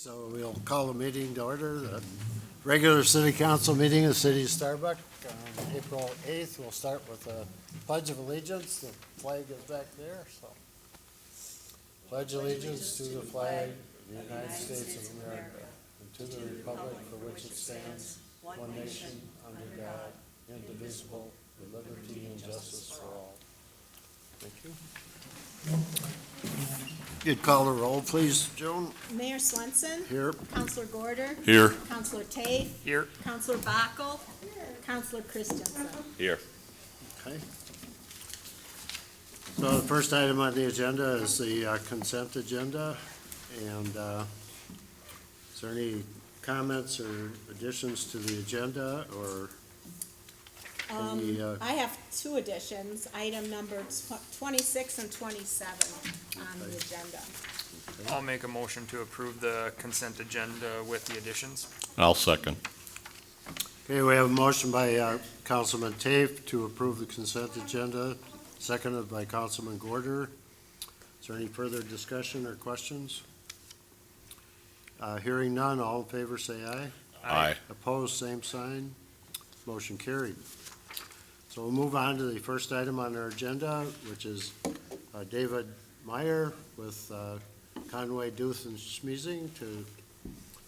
So we'll call the meeting to order, the regular city council meeting of the city of Starbuck on April 8th. We'll start with a pledge of allegiance. The flag is back there, so. Pledge allegiance to the flag of the United States of America and to the republic for which it stands, one nation, under God, indivisible, with liberty and justice for all. Thank you. You'd call the roll, please, Joan? Mayor Swenson. Here. Councilor Gorder. Here. Councilor Tafe. Here. Councilor Backel. Councilor Christensen. Here. Okay. So the first item on the agenda is the consent agenda. And is there any comments or additions to the agenda or any? I have two additions, item number 26 and 27 on the agenda. I'll make a motion to approve the consent agenda with the additions. I'll second. Okay, we have a motion by Councilman Tafe to approve the consent agenda, seconded by Councilman Gorder. Is there any further discussion or questions? Hearing none, all in favor say aye. Aye. Opposed, same sign. Motion carried. So we'll move on to the first item on our agenda, which is David Meyer with Conway Duth and Schmiesing to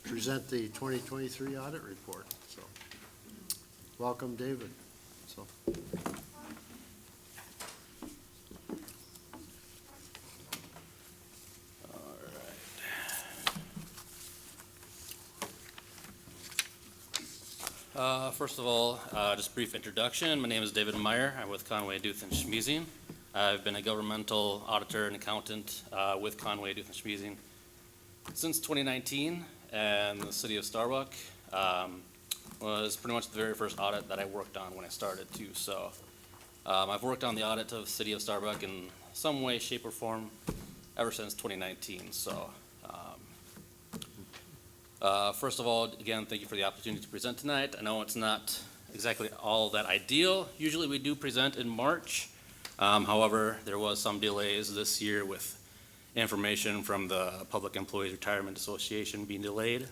present the 2023 audit report. So, welcome, David. So. First of all, just a brief introduction. My name is David Meyer. I'm with Conway Duth and Schmiesing. I've been a governmental auditor and accountant with Conway Duth and Schmiesing since 2019, and the city of Starbuck was pretty much the very first audit that I worked on when I started too. So I've worked on the audit of the city of Starbuck in some way, shape, or form ever since 2019. So. First of all, again, thank you for the opportunity to present tonight. I know it's not exactly all that ideal. Usually we do present in March. However, there was some delays this year with information from the Public Employees Retirement Association being delayed.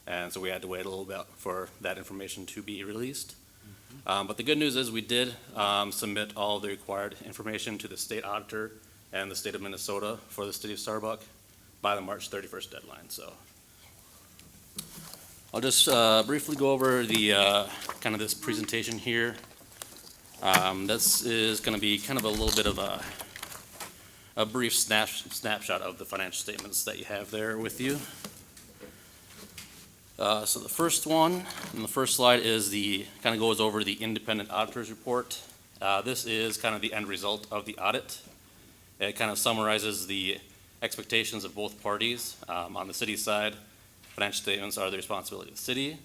And so we had to wait a little bit for that information to be released. But the good news is we did submit all the required information to the state auditor and the state of Minnesota for the city of Starbuck by the March 31st deadline. So. I'll just briefly go over the kind of this presentation here. This is going to be kind of a little bit of a brief snapshot of the financial statements that you have there with you. So the first one, and the first slide is the kind of goes over the independent auditor's report. This is kind of the end result of the audit. It kind of summarizes the expectations of both parties. On the city side, financial statements are the responsibility of the city,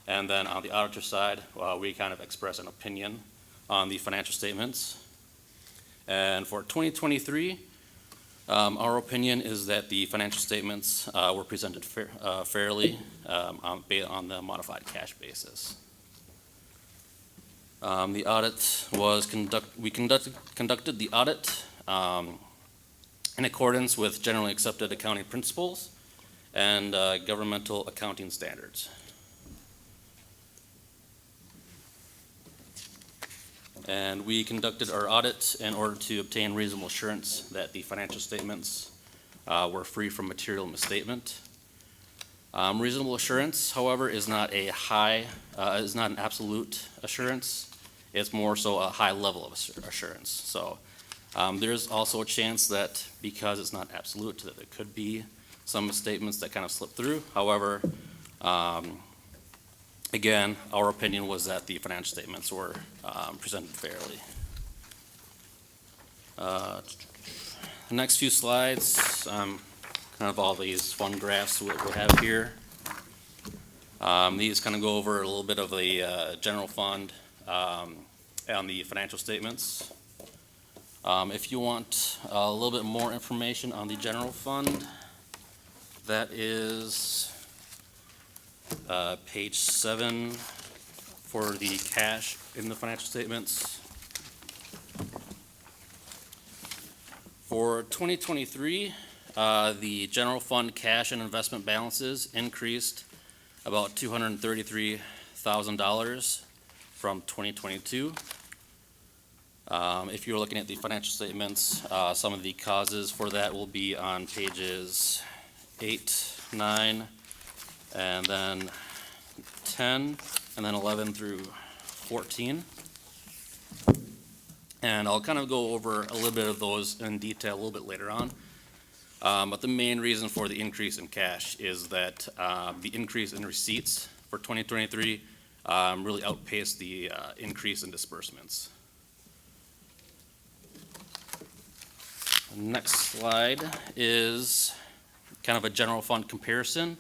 and then on the auditor side, we kind of express an opinion on the financial statements. And for 2023, our opinion is that the financial statements were presented fairly on the modified cash basis. The audit was we conducted the audit in accordance with generally accepted accounting principles and governmental accounting standards. And we conducted our audit in order to obtain reasonable assurance that the financial statements were free from material misstatement. Reasonable assurance, however, is not an absolute assurance. It's more so a high level of assurance. So there's also a chance that because it's not absolute, that there could be some misstatements that kind of slip through. However, again, our opinion was that the financial statements were presented fairly. The next few slides, kind of all these fun graphs we have here. These kind of go over a little bit of the general fund and the financial statements. If you want a little bit more information on the general fund, that is page 7 for the cash in the financial statements. For 2023, the general fund cash and investment balances increased about $233,000 from 2022. If you're looking at the financial statements, some of the causes for that will be on pages 8, 9, and then 10, and then 11 through 14. And I'll kind of go over a little bit of those in detail a little bit later on. But the main reason for the increase in cash is that the increase in receipts for 2023 really outpaced the increase in disbursements. Next slide is kind of a general fund comparison.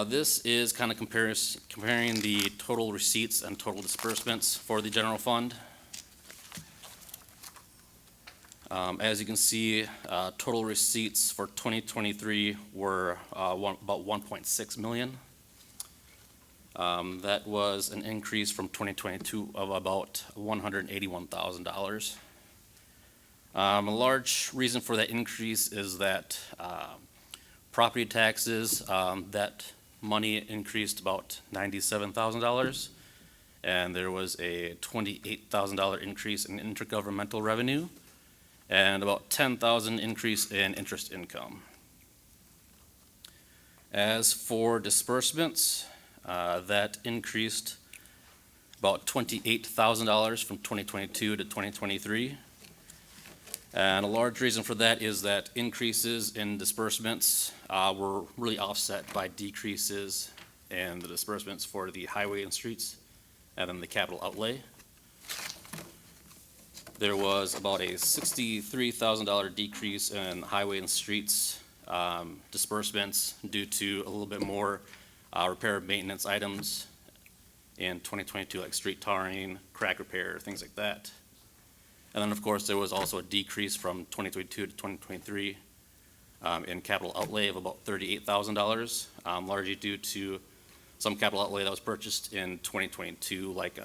This is kind of comparing the total receipts and total disbursements for the general fund. As you can see, total receipts for 2023 were about 1.6 million. That was an increase from 2022 of about $181,000. A large reason for that increase is that property taxes, that money increased about $97,000, and there was a $28,000 increase in intergovernmental revenue, and about $10,000 increase in interest income. As for disbursements, that increased about $28,000 from 2022 to 2023. And a large reason for that is that increases in disbursements were really offset by decreases in the disbursements for the highway and streets and then the capital outlay. There was about a $63,000 decrease in highway and streets disbursements due to a little bit more repair and maintenance items in 2022, like street tarring, crack repair, things like that. And then, of course, there was also a decrease from 2022 to 2023 in capital outlay of about $38,000, largely due to some capital outlay that was purchased in 2022, like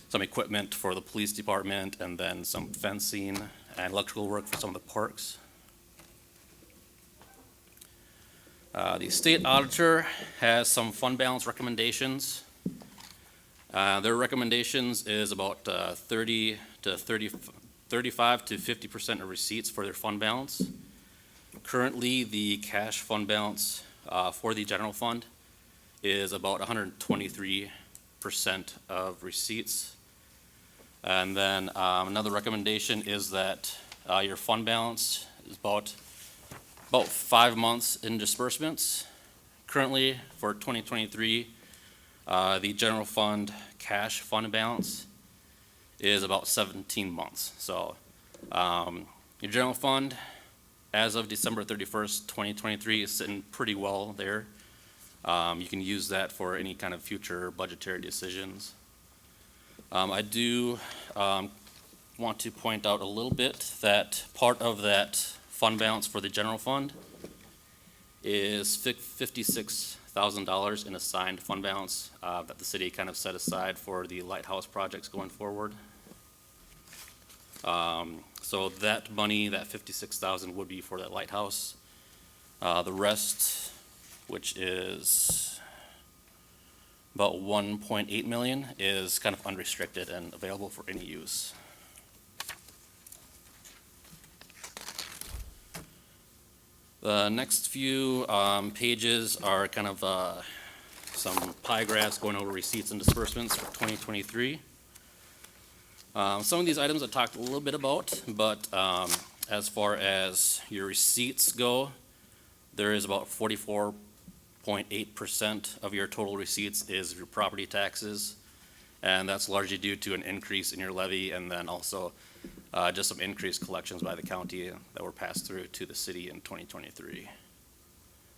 some equipment for the police department and then some fencing and electrical work for some of the parks. The state auditor has some fund balance recommendations. Their recommendations is about 35 to 50% of receipts for their fund balance. Currently, the cash fund balance for the general fund is about 123% of receipts. And then another recommendation is that your fund balance is about 5 months in disbursements. Currently, for 2023, the general fund cash fund balance is about 17 months. So your general fund, as of December 31st, 2023, is sitting pretty well there. You can use that for any kind of future budgetary decisions. I do want to point out a little bit that part of that fund balance for the general fund is $56,000 in assigned fund balance that the city kind of set aside for the lighthouse projects going forward. So that money, that $56,000, would be for that lighthouse. The rest, which is about $1.8 million, is kind of unrestricted and available for any use. The next few pages are kind of some pie graphs going over receipts and disbursements for 2023. Some of these items I talked a little bit about, but as far as your receipts go, there is about 44.8% of your total receipts is your property taxes, and that's largely due to an increase in your levy and then also just some increased collections by the county that were passed through to the city in 2023.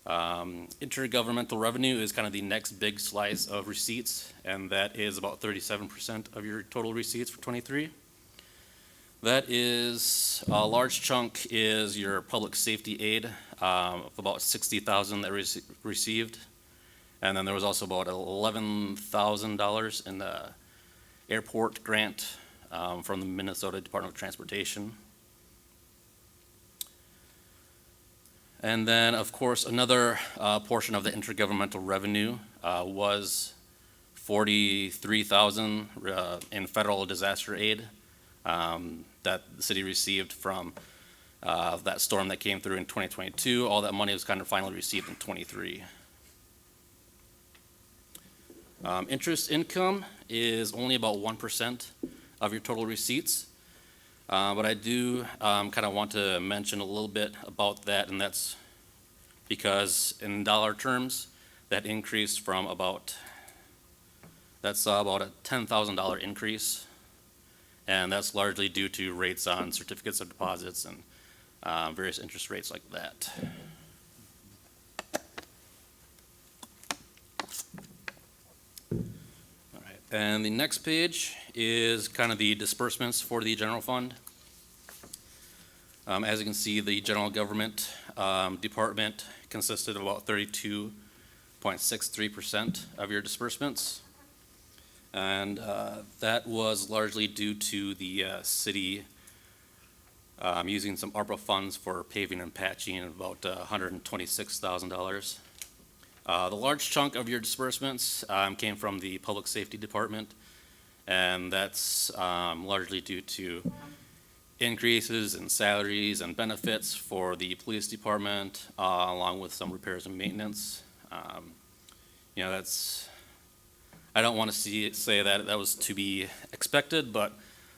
Intergovernmental revenue is kind of the next big slice of receipts, and that is about 37% of your total receipts for 23. That is, a large chunk is your public safety aid of about $60,000 that was received. And then there was also about $11,000 in the airport grant from the Minnesota Department of Transportation. And then, of course, another portion of the intergovernmental revenue was $43,000 in federal disaster aid that the city received from that storm that came through in 2022. All that money was kind of finally received in '23. Interest income is only about 1% of your total receipts. But I do kind of want to mention a little bit about that, and that's because in dollar terms, that increased from about a $10,000 increase, and that's largely due to rates on certificates of deposits and various interest rates like that. All right, and the next page is kind of the disbursements for the general fund. As you can see, the general government department consisted of about 32.63% of your disbursements. And that was largely due to the city using some ARPA funds for paving and patching of about $126,000. The large chunk of your disbursements came from the public safety department, and that's largely due to increases in salaries and benefits for the police department, along with some repairs and maintenance. I don't want to say that that was to be expected, but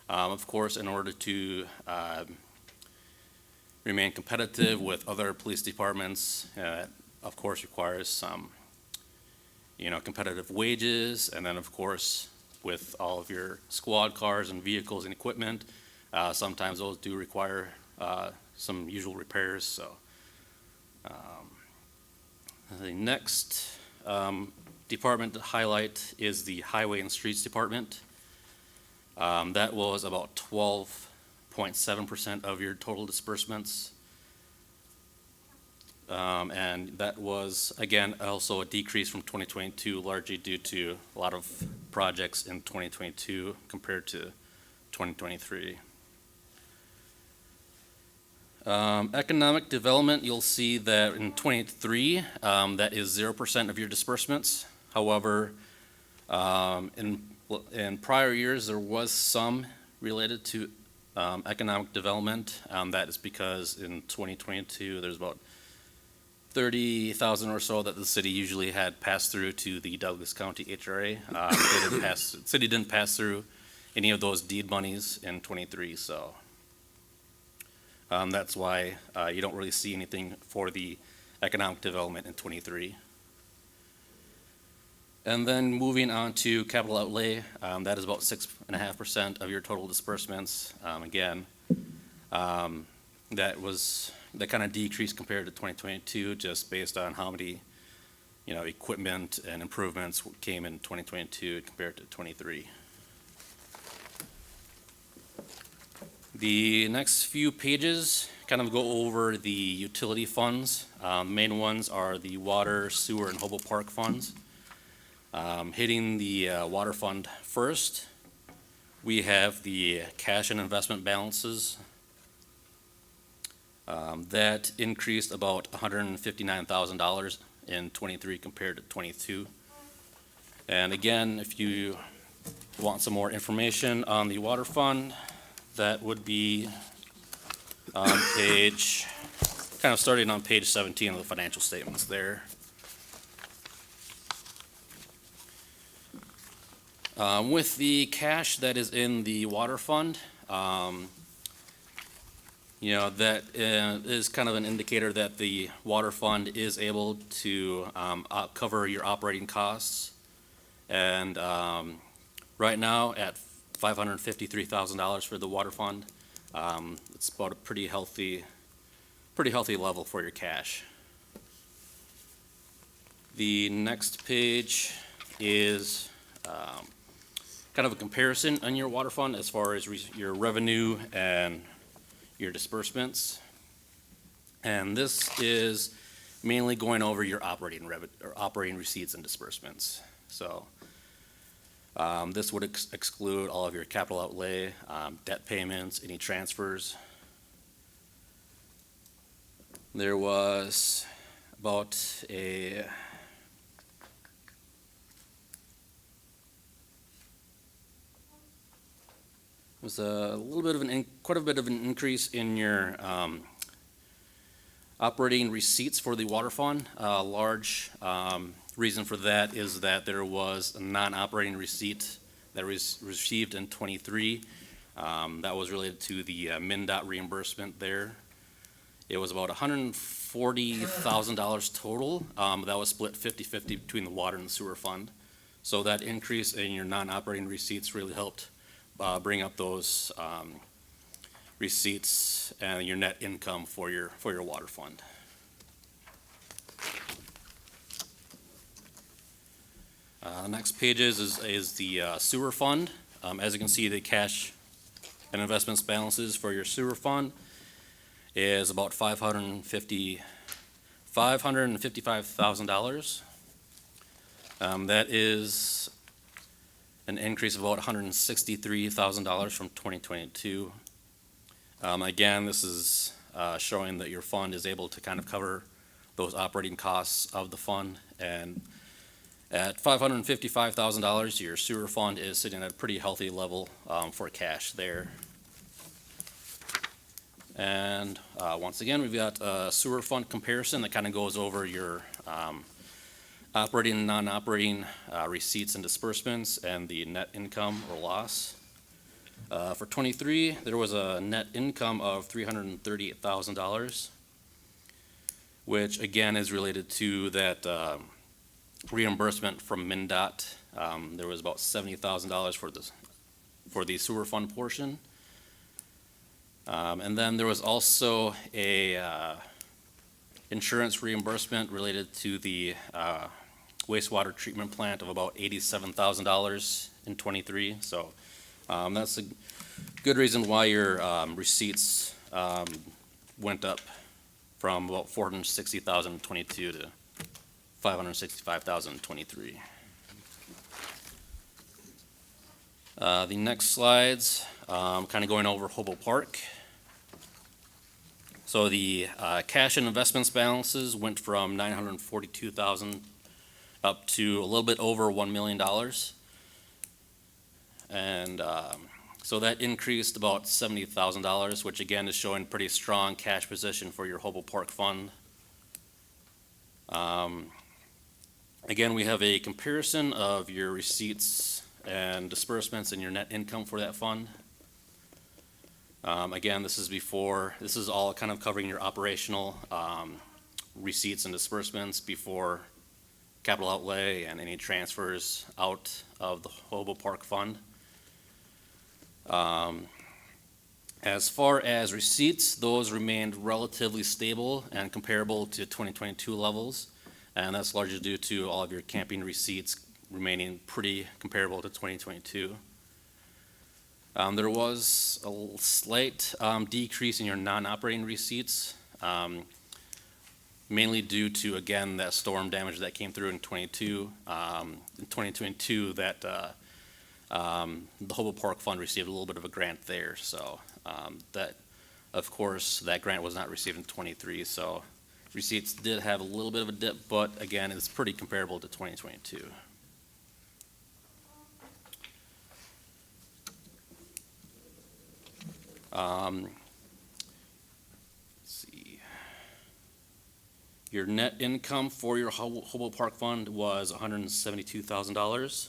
of course, in order to remain competitive with other police departments, of course requires some, competitive wages, and then of course, with all of your squad cars and vehicles and equipment, sometimes those do require some usual repairs. So the next department to highlight is the Highway and Streets Department. That was about 12.7% of your total disbursements. And that was, again, also a decrease from 2022, largely due to a lot of projects in 2022 compared to 2023. Economic development, you'll see that in 23, that is 0% of your disbursements. However, in prior years, there was some related to economic development. That is because in 2022, there's about $30,000 or so that the city usually had passed through to the Douglas County HRA. The city didn't pass through any of those deed monies in 23, so that's why you don't really see anything for the economic development in 23. And then moving on to capital outlay, that is about 6.5% of your total disbursements. Again, that kind of decreased compared to 2022, just based on how many, equipment and improvements came in 2022 compared to 23. The next few pages kind of go over the utility funds. The main ones are the water, sewer, and Hobo Park funds. Hitting the water fund first, we have the cash and investment balances. That increased about $159,000 in 23 compared to 22. And again, if you want some more information on the water fund, that would be on starting on page 17 of the financial statements there. With the cash that is in the water fund, that is kind of an indicator that the water fund is able to cover your operating costs. And right now at $553,000 for the water fund, it's about a pretty healthy level for your cash. The next page is kind of a comparison on your water fund as far as your revenue and your disbursements. And this is mainly going over your operating receipts and disbursements. So this would exclude all of your capital outlay, debt payments, any transfers. There was about a was a little bit of quite a bit of an increase in your operating receipts for the water fund. A large reason for that is that there was a non-operating receipt that was received in '23. That was related to the MnDOT reimbursement there. It was about $140,000 total. That was split 50-50 between the water and the sewer fund. So that increase in your non-operating receipts really helped bring up those receipts and your net income for your water fund. The next page is the sewer fund. As you can see, the cash and investments balances for your sewer fund is about $555,000. That is an increase of about $163,000 from 2022. Again, this is showing that your fund is able to kind of cover those operating costs of the fund. And at $555,000, your sewer fund is sitting at a pretty healthy level for cash there. And once again, we've got a sewer fund comparison that kind of goes over your operating and non-operating receipts and disbursements and the net income or loss. For '23, there was a net income of $338,000, which again is related to that reimbursement from MnDOT. There was about $70,000 for the sewer fund portion. And then there was also a insurance reimbursement related to the wastewater treatment plant of about $87,000 in '23. So that's a good reason why your receipts went up from about $460,000 in '22 to $565,000 in '23. The next slides, kind of going over Hobo Park. So the cash and investments balances went from $942,000 up to a little bit over $1 million. And so that increased about $70,000, which again is showing pretty strong cash position for your Hobo Park fund. Again, we have a comparison of your receipts and disbursements and your net income for that fund. Again, this is all kind of covering your operational receipts and disbursements before capital outlay and any transfers out of the Hobo Park fund. As far as receipts, those remained relatively stable and comparable to 2022 levels, and that's largely due to all of your camping receipts remaining pretty comparable to 2022. There was a slight decrease in your non-operating receipts, mainly due to, again, that storm damage that came through in '22. In 2022, that the Hobo Park Fund received a little bit of a grant there. So that, of course, that grant was not received in '23. So receipts did have a little bit of a dip, but again, it's pretty comparable to 2022. Let's see. Your net income for your Hobo Park Fund was $172,000.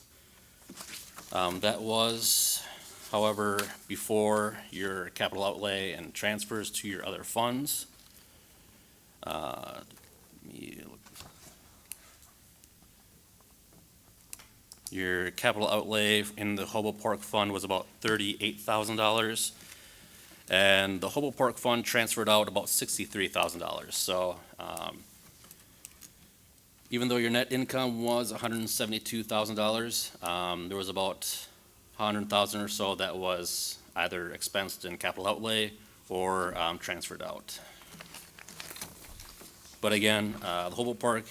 That was, however, before your capital outlay and transfers to your other funds. Your capital outlay in the Hobo Park Fund was about $38,000. And the Hobo Park Fund transferred out about $63,000. So even though your net income was $172,000, there was about $100,000 or so that was either expensed in capital outlay or transferred out. But again, the Hobo Park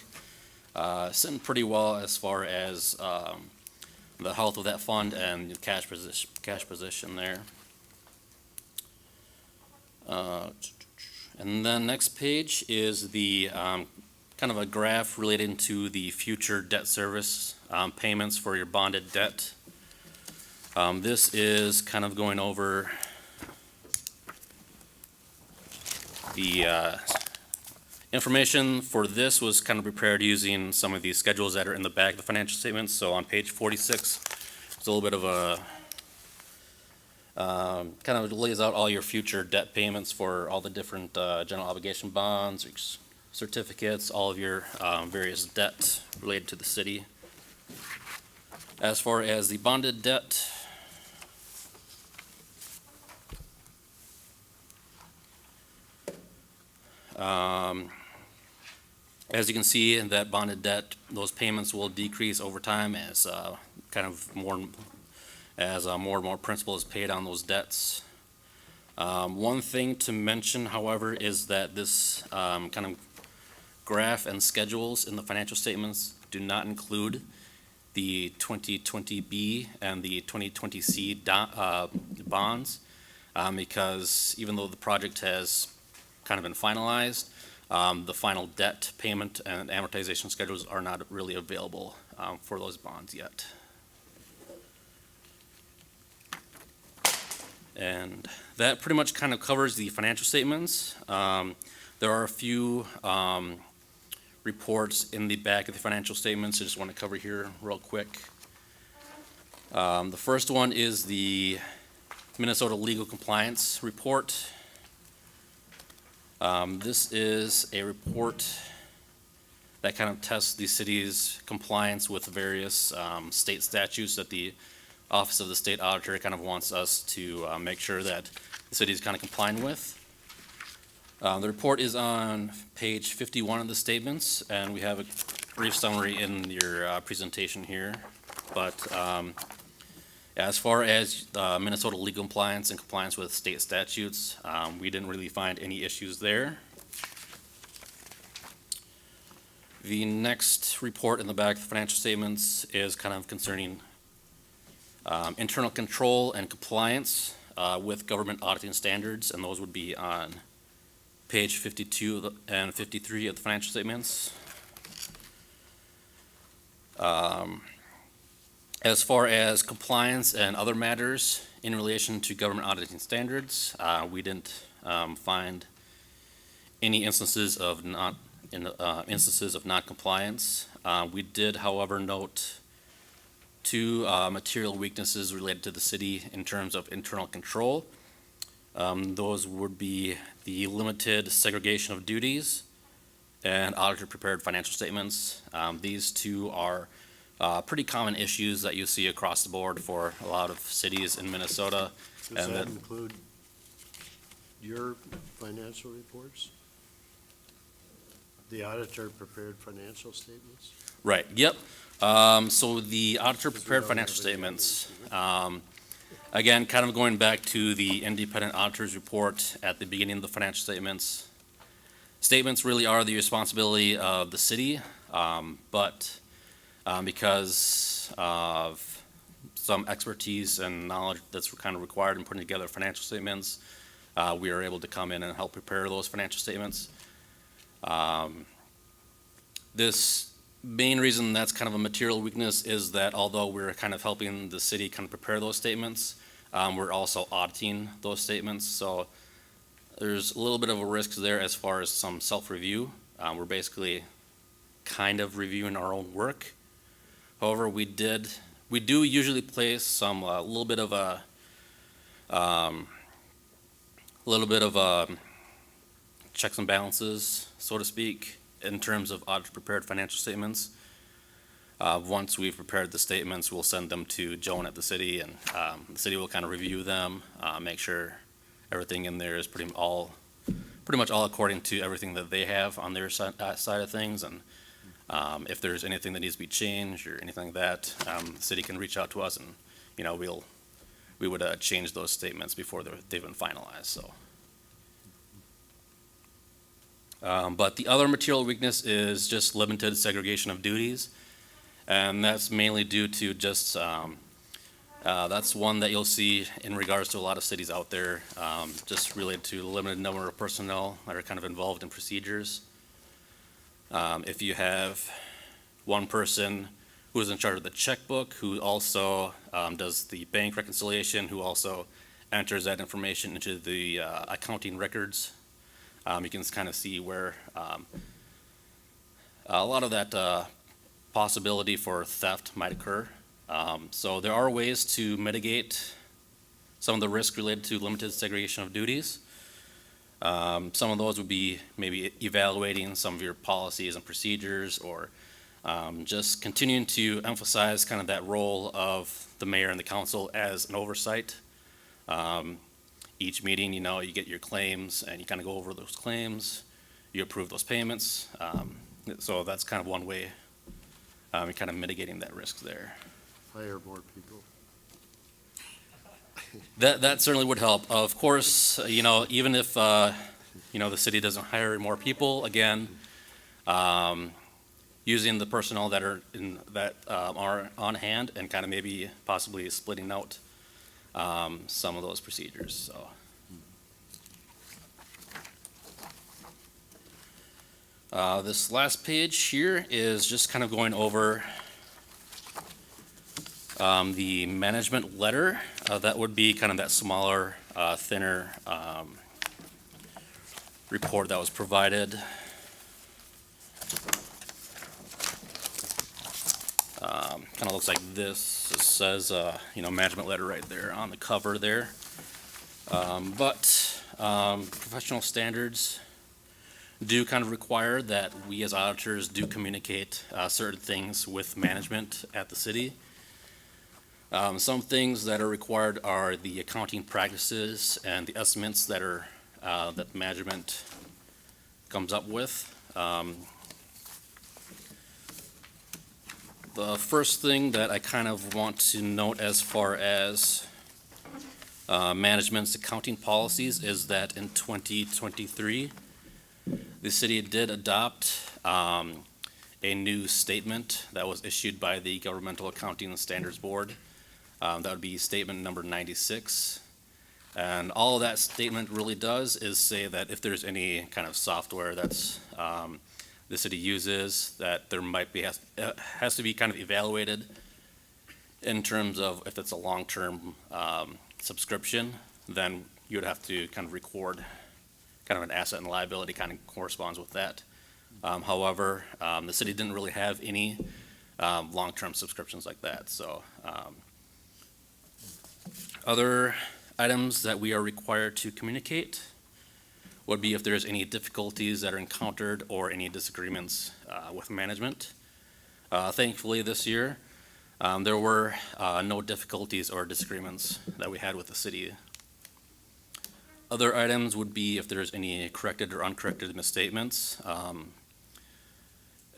sitting pretty well as far as the health of that fund and the cash position there. And then next page is the kind of a graph relating to the future debt service payments for your bonded debt. This is kind of going over the information for this was kind of prepared using some of these schedules that are in the back of the financial statements. So on page 46, it's a little bit of a kind of lays out all your future debt payments for all the different general obligation bonds, certificates, all of your various debt related to the city. As far as the bonded debt, as you can see in that bonded debt, those payments will decrease over time as more and more principal is paid on those debts. One thing to mention, however, is that this kind of graph and schedules in the financial statements do not include the 2020B and the 2020C bonds, because even though the project has kind of been finalized, the final debt payment and amortization schedules are not really available for those bonds yet. And that pretty much kind of covers the financial statements. There are a few reports in the back of the financial statements I just want to cover here real quick. The first one is the Minnesota Legal Compliance Report. This is a report that kind of tests the city's compliance with various state statutes that the Office of the State Auditor kind of wants us to make sure that the city is kind of complying with. The report is on page 51 of the statements, and we have a brief summary in your presentation here. But as far as Minnesota legal compliance and compliance with state statutes, we didn't really find any issues there. The next report in the back of the financial statements is kind of concerning internal control and compliance with government auditing standards, and those would be on page 52 and 53 of the financial statements. As far as compliance and other matters in relation to government auditing standards, we didn't find any instances of non-compliance. We did, however, note two material weaknesses related to the city in terms of internal control. Those would be the limited segregation of duties and auditor-prepared financial statements. These two are pretty common issues that you see across the board for a lot of cities in Minnesota. Does that include your financial reports? The auditor prepared financial statements? Right, yep. So the auditor-prepared financial statements, again, kind of going back to the independent auditor's report at the beginning of the financial statements. Statements really are the responsibility of the city, but because of some expertise and knowledge that's kind of required in putting together financial statements, we are able to come in and help prepare those financial statements. This main reason that's kind of a material weakness is that although we're kind of helping the city kind of prepare those statements, we're also auditing those statements. So there's a little bit of a risk there as far as some self-review. We're basically kind of reviewing our own work. However, we do usually place some a little bit of checks and balances, so to speak, in terms of audit-prepared financial statements. Once we've prepared the statements, we'll send them to Joan at the city, and the city will kind of review them, make sure everything in there is pretty much all according to everything that they have on their side of things. And if there's anything that needs to be changed or anything like that, the city can reach out to us, and we would change those statements before they've been finalized. So. But the other material weakness is just limited segregation of duties, and that's mainly due to just That's one that you'll see in regards to a lot of cities out there, just related to the limited number of personnel that are kind of involved in procedures. If you have one person who is in charge of the checkbook, who also does the bank reconciliation, who also enters that information into the accounting records, you can kind of see where a lot of that possibility for theft might occur. So there are ways to mitigate some of the risk related to limited segregation of duties. Some of those would be maybe evaluating some of your policies and procedures, or just continuing to emphasize kind of that role of the mayor and the council as an oversight. Each meeting, you get your claims and you kind of go over those claims, you approve those payments. So that's kind of one way you're kind of mitigating that risk there. Hire more people. That certainly would help. Of course, even if, the city doesn't hire more people, again, using the personnel that are are on hand and kind of maybe possibly splitting out some of those procedures, so. This last page here is just kind of going over the management letter. That would be kind of that smaller, thinner report that was provided. Kind of looks like this. It says, management letter right there on the cover there. But professional standards do kind of require that we as auditors do communicate certain things with management at the city. Some things that are required are the accounting practices and the estimates that are that management comes up with. The first thing that I kind of want to note as far as management's accounting policies is that in 2023, the city did adopt a new statement that was issued by the Governmental Accounting and Standards Board. That would be statement number 96. And all that statement really does is say that if there's any kind of software that's the city uses, that there might be, has to be kind of evaluated in terms of if it's a long-term subscription, then you would have to kind of record kind of an asset and liability kind of corresponds with that. However, the city didn't really have any long-term subscriptions like that. So other items that we are required to communicate would be if there's any difficulties that are encountered or any disagreements with management. Thankfully this year, there were no difficulties or disagreements that we had with the city. Other items would be if there's any corrected or uncorrected misstatements.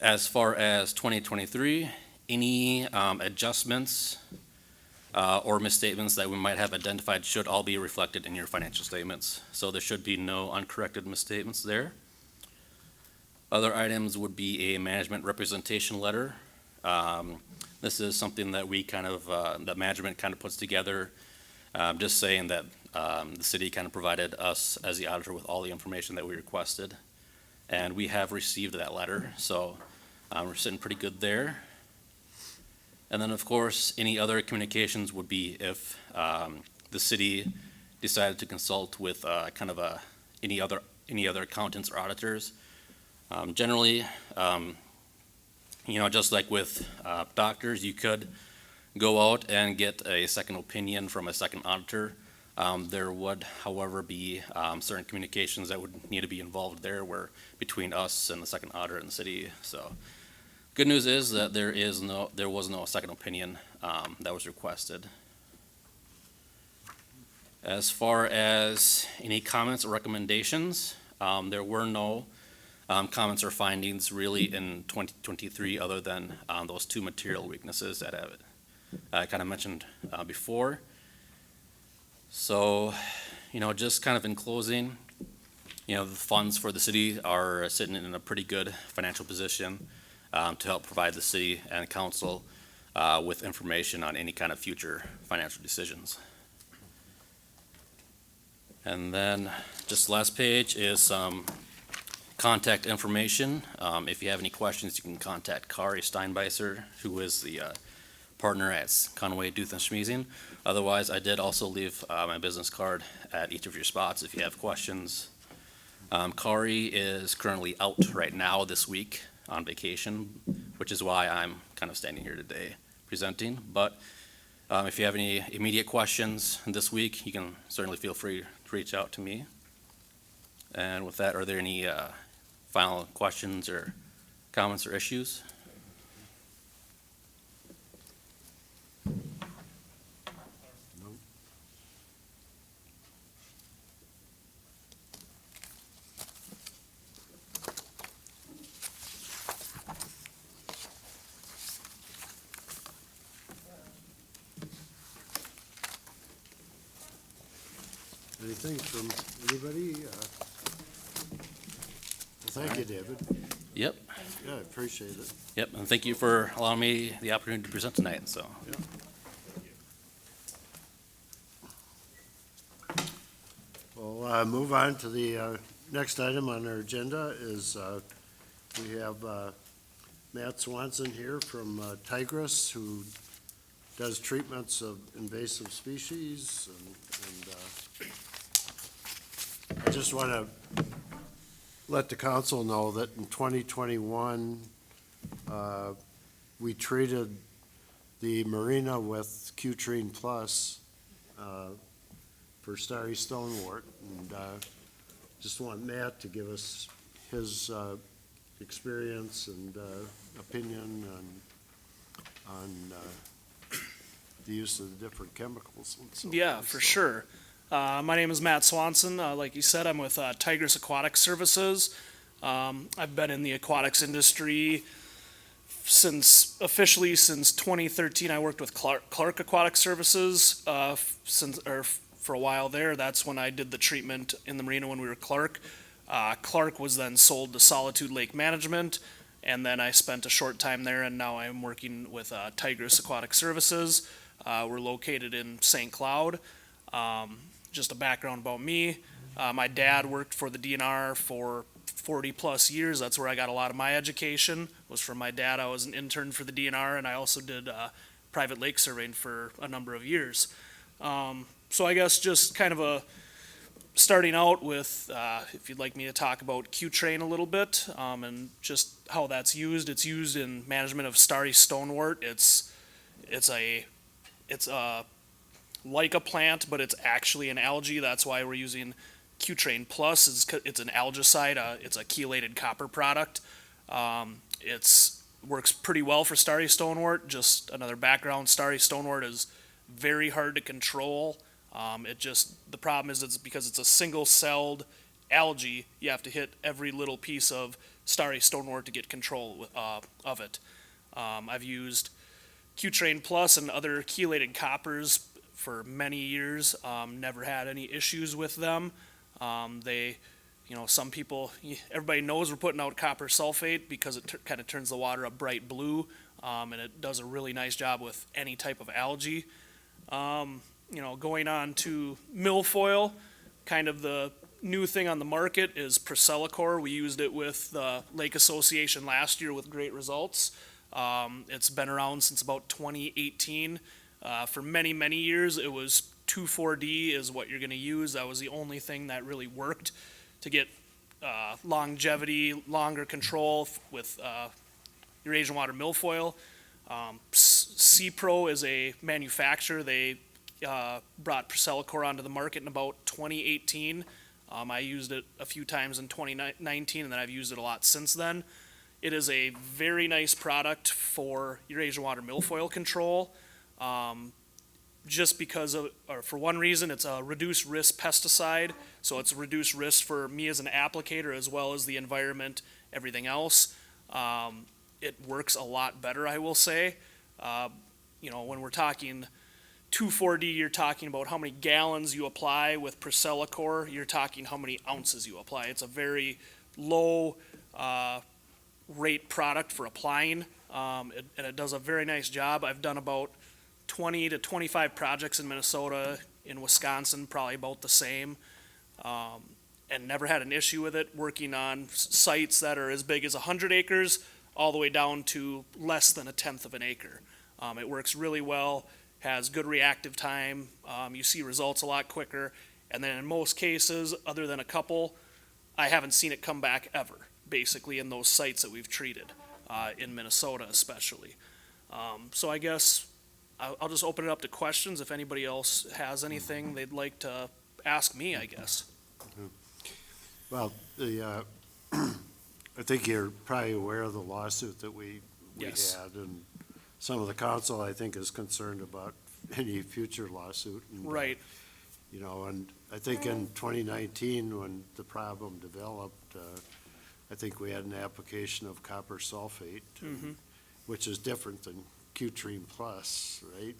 As far as 2023, any adjustments or misstatements that we might have identified should all be reflected in your financial statements. So there should be no uncorrected misstatements there. Other items would be a management representation letter. This is something that we kind of, that management kind of puts together, just saying that the city kind of provided us as the auditor with all the information that we requested. And we have received that letter, so we're sitting pretty good there. And then, of course, any other communications would be if the city decided to consult with kind of any other accountants or auditors. Generally, just like with doctors, you could go out and get a second opinion from a second auditor. There would, however, be certain communications that would need to be involved there, where between us and the second auditor in the city. So, good news is that there was no second opinion that was requested. As far as any comments or recommendations, there were no comments or findings really in 2023, other than those two material weaknesses that I kind of mentioned before. So, just kind of in closing, the funds for the city are sitting in a pretty good financial position to help provide the city and council with information on any kind of future financial decisions. And then just the last page is some contact information. If you have any questions, you can contact Kari Steinbeiser, who is the partner at Conway Duth and Schmiesing. Otherwise, I did also leave my business card at each of your spots if you have questions. Kari is currently out right now this week on vacation, which is why I'm kind of standing here today presenting. But if you have any immediate questions this week, you can certainly feel free to reach out to me. And with that, are there any final questions or comments or issues? Anything from anybody? Well, thank you, David. Yep, Yeah, I appreciate it. yep, and thank you for allowing me the opportunity to present tonight, so. We'll move on to the next item on our agenda is we have Matt Swanson here from Tigris, who does treatments of invasive species. And I just want to let the council know that in 2021, we treated the marina with Q-Trine Plus for starry stonewort. And just want Matt to give us his experience and opinion on the use of the different chemicals and so Yeah, forth. for So, sure. My name is Matt Swanson. Like you said, I'm with Tigris Aquatic Services. I've been in the aquatics industry officially since 2013. I worked with Clark Aquatic Services for a while there. That's when I did the treatment in the marina when we were Clark. Clark was then sold to Solitude Lake Management, and then I spent a short time there, and now I'm working with Tigris Aquatic Services. We're located in St. Cloud. Just a background about me. My dad worked for the DNR for 40 plus years. That's where I got a lot of my education, was from my dad. I was an intern for the DNR, and I also did private lake surveying for a number of years. So I guess just kind of starting out with, if you'd like me to talk about Q-Train a little bit, and just how that's used. It's used in management of starry stonewort. It's like a plant, but it's actually an algae. That's why we're using Q-Train Plus. It's an algicide. It's a chelated copper product. It's works pretty well for starry stonewort. Just another background, starry stonewort is very hard to control. The problem is it's because it's a single-celled algae, you have to hit every little piece of starry stonewort to get control of it. I've used Q-Train Plus and other chelated coppers for many years. Never had any issues with them. Some people, everybody knows we're putting out copper sulfate because it kind of turns the water a bright blue, and it does a really nice job with any type of algae. Going on to milfoil, kind of the new thing on the market is Procelicor. We used it with the Lake Association last year with great results. It's been around since about 2018. For many, many years, it was 2,4-D is what you're going to use. That was the only thing that really worked to get longevity, longer control with Eurasian water milfoil. CPRO is a manufacturer. They brought Procelicor onto the market in about 2018. I used it a few times in 2019, and then I've used it a lot since then. It is a very nice product for Eurasian water milfoil control. Just because for one reason, it's a reduced risk pesticide, so it's a reduced risk for me as an applicator as well as the environment, everything else. It works a lot better, I will say. When we're talking 2,4-D, you're talking about how many gallons you apply. With Procelicor, you're talking how many ounces you apply. It's a very low rate product for applying and it does a very nice job. I've done about 20 to 25 projects in Minnesota, in Wisconsin, probably about the same, and never had an issue with it, working on sites that are as big as 100 acres all the way down to less than a tenth of an acre. It works really well, has good reactive time, you see results a lot quicker, and then in most cases, other than a couple, I haven't seen it come back ever, basically in those sites that we've treated, in Minnesota especially. So I guess I'll just open it up to questions if anybody else has anything they'd like to ask me, I guess. Well, I think you're probably aware of the lawsuit that we Yes. had, and some of the council, I think, is concerned about any future lawsuit. And, Right, You know, and I think in 2019, when the problem developed, I think we had an application of copper sulfate, which is different than Q-Treme Plus, right?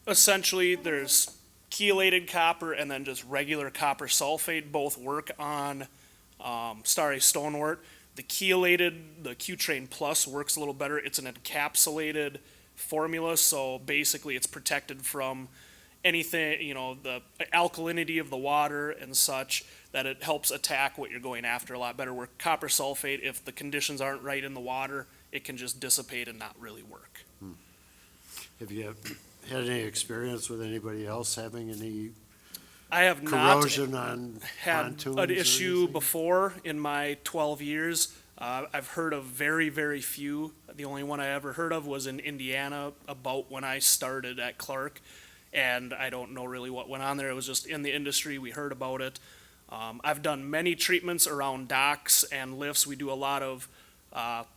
essentially, there's chelated copper and then just regular copper sulfate, both work on starry stonewort. The chelated, the Q-Train Plus works a little better. It's an encapsulated formula, so basically it's protected from anything, the alkalinity of the water and such, that it helps attack what you're going after a lot better. Where copper sulfate, if the conditions aren't right in the water, it can just dissipate and not really work. Have you had any experience with anybody else having any I have not corrosion on had pontoons an or issue anything? before in my 12 years. I've heard of very, very few. The only one I ever heard of was in Indiana about when I started at Clark, and I don't know really what went on there. It was just in the industry, we heard about it. I've done many treatments around docks and lifts. We do a lot of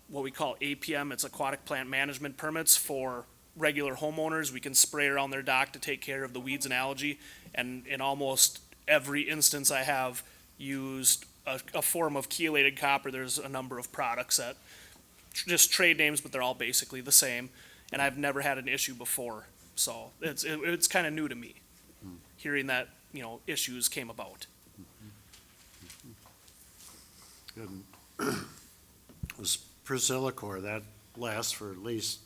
what we call APM, it's aquatic plant management permits for regular homeowners. We can spray around their dock to take care of the weeds and algae, and in almost every instance I have used a form of chelated copper. There's a number of products that just trade names, but they're all basically the same, and I've never had an issue before. So it's kind of new to me, hearing that, issues came about. And was Priscillacor, that lasts for at least,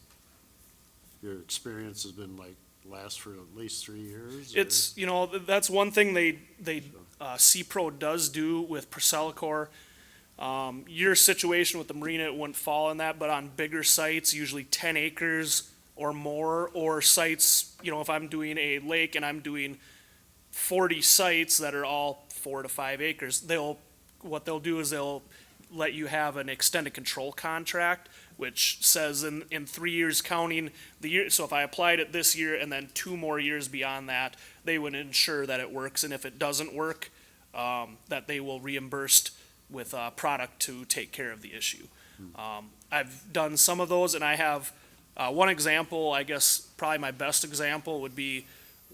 your experience has been lasts for at least 3 years? or- It's, that's one thing CPRO does do with Priscillacor. Your situation with the marina, it wouldn't fall in that, but on bigger sites, usually 10 acres or more, or sites, if I'm doing a lake and I'm doing 40 sites that are all 4 to 5 acres, what they'll do is they'll let you have an extended control contract, which says in 3 years counting the year, so if I applied it this year and then 2 more years beyond that, they would ensure that it works, and if it doesn't work, that they will reimburse with a product to take care of the issue. I've done some of those, and I have one example, I guess probably my best example would be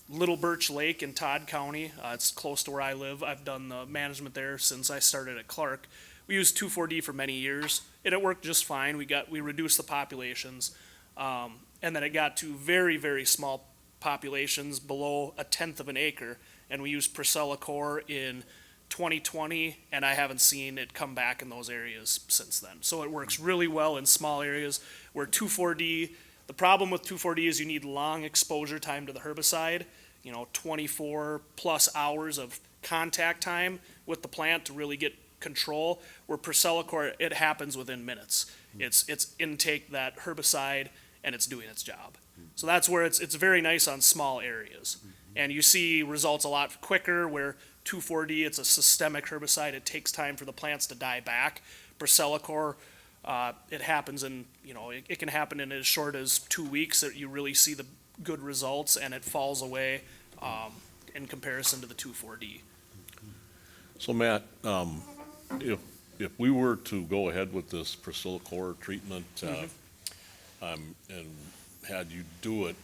Little Birch Lake in Todd County. It's close to where I live. I've done the management there since I started at Clark. We used 2,4-D for many years, and it worked just fine. We reduced the populations, and then it got to very, very small populations below a tenth of an acre, and we used Priscillacor in 2020, and I haven't seen it come back in those areas since then. So it works really well in small areas where 2,4-D, the problem with 2,4-D is you need long exposure time to the herbicide, 24 plus hours of contact time with the plant to really get control, where Priscillacor, it happens within minutes. It's intake that herbicide and it's doing its job. So that's where it's very nice on small areas. And you see results a lot quicker where 2,4-D, it's a systemic herbicide. It takes time for the plants to die back. Priscillacor, it happens it can happen in as short as 2 weeks that you really see the good results, and it falls away in comparison to the 2,4-D. So Matt, if we were to go ahead with this Priscillacor treatment, and had you do it,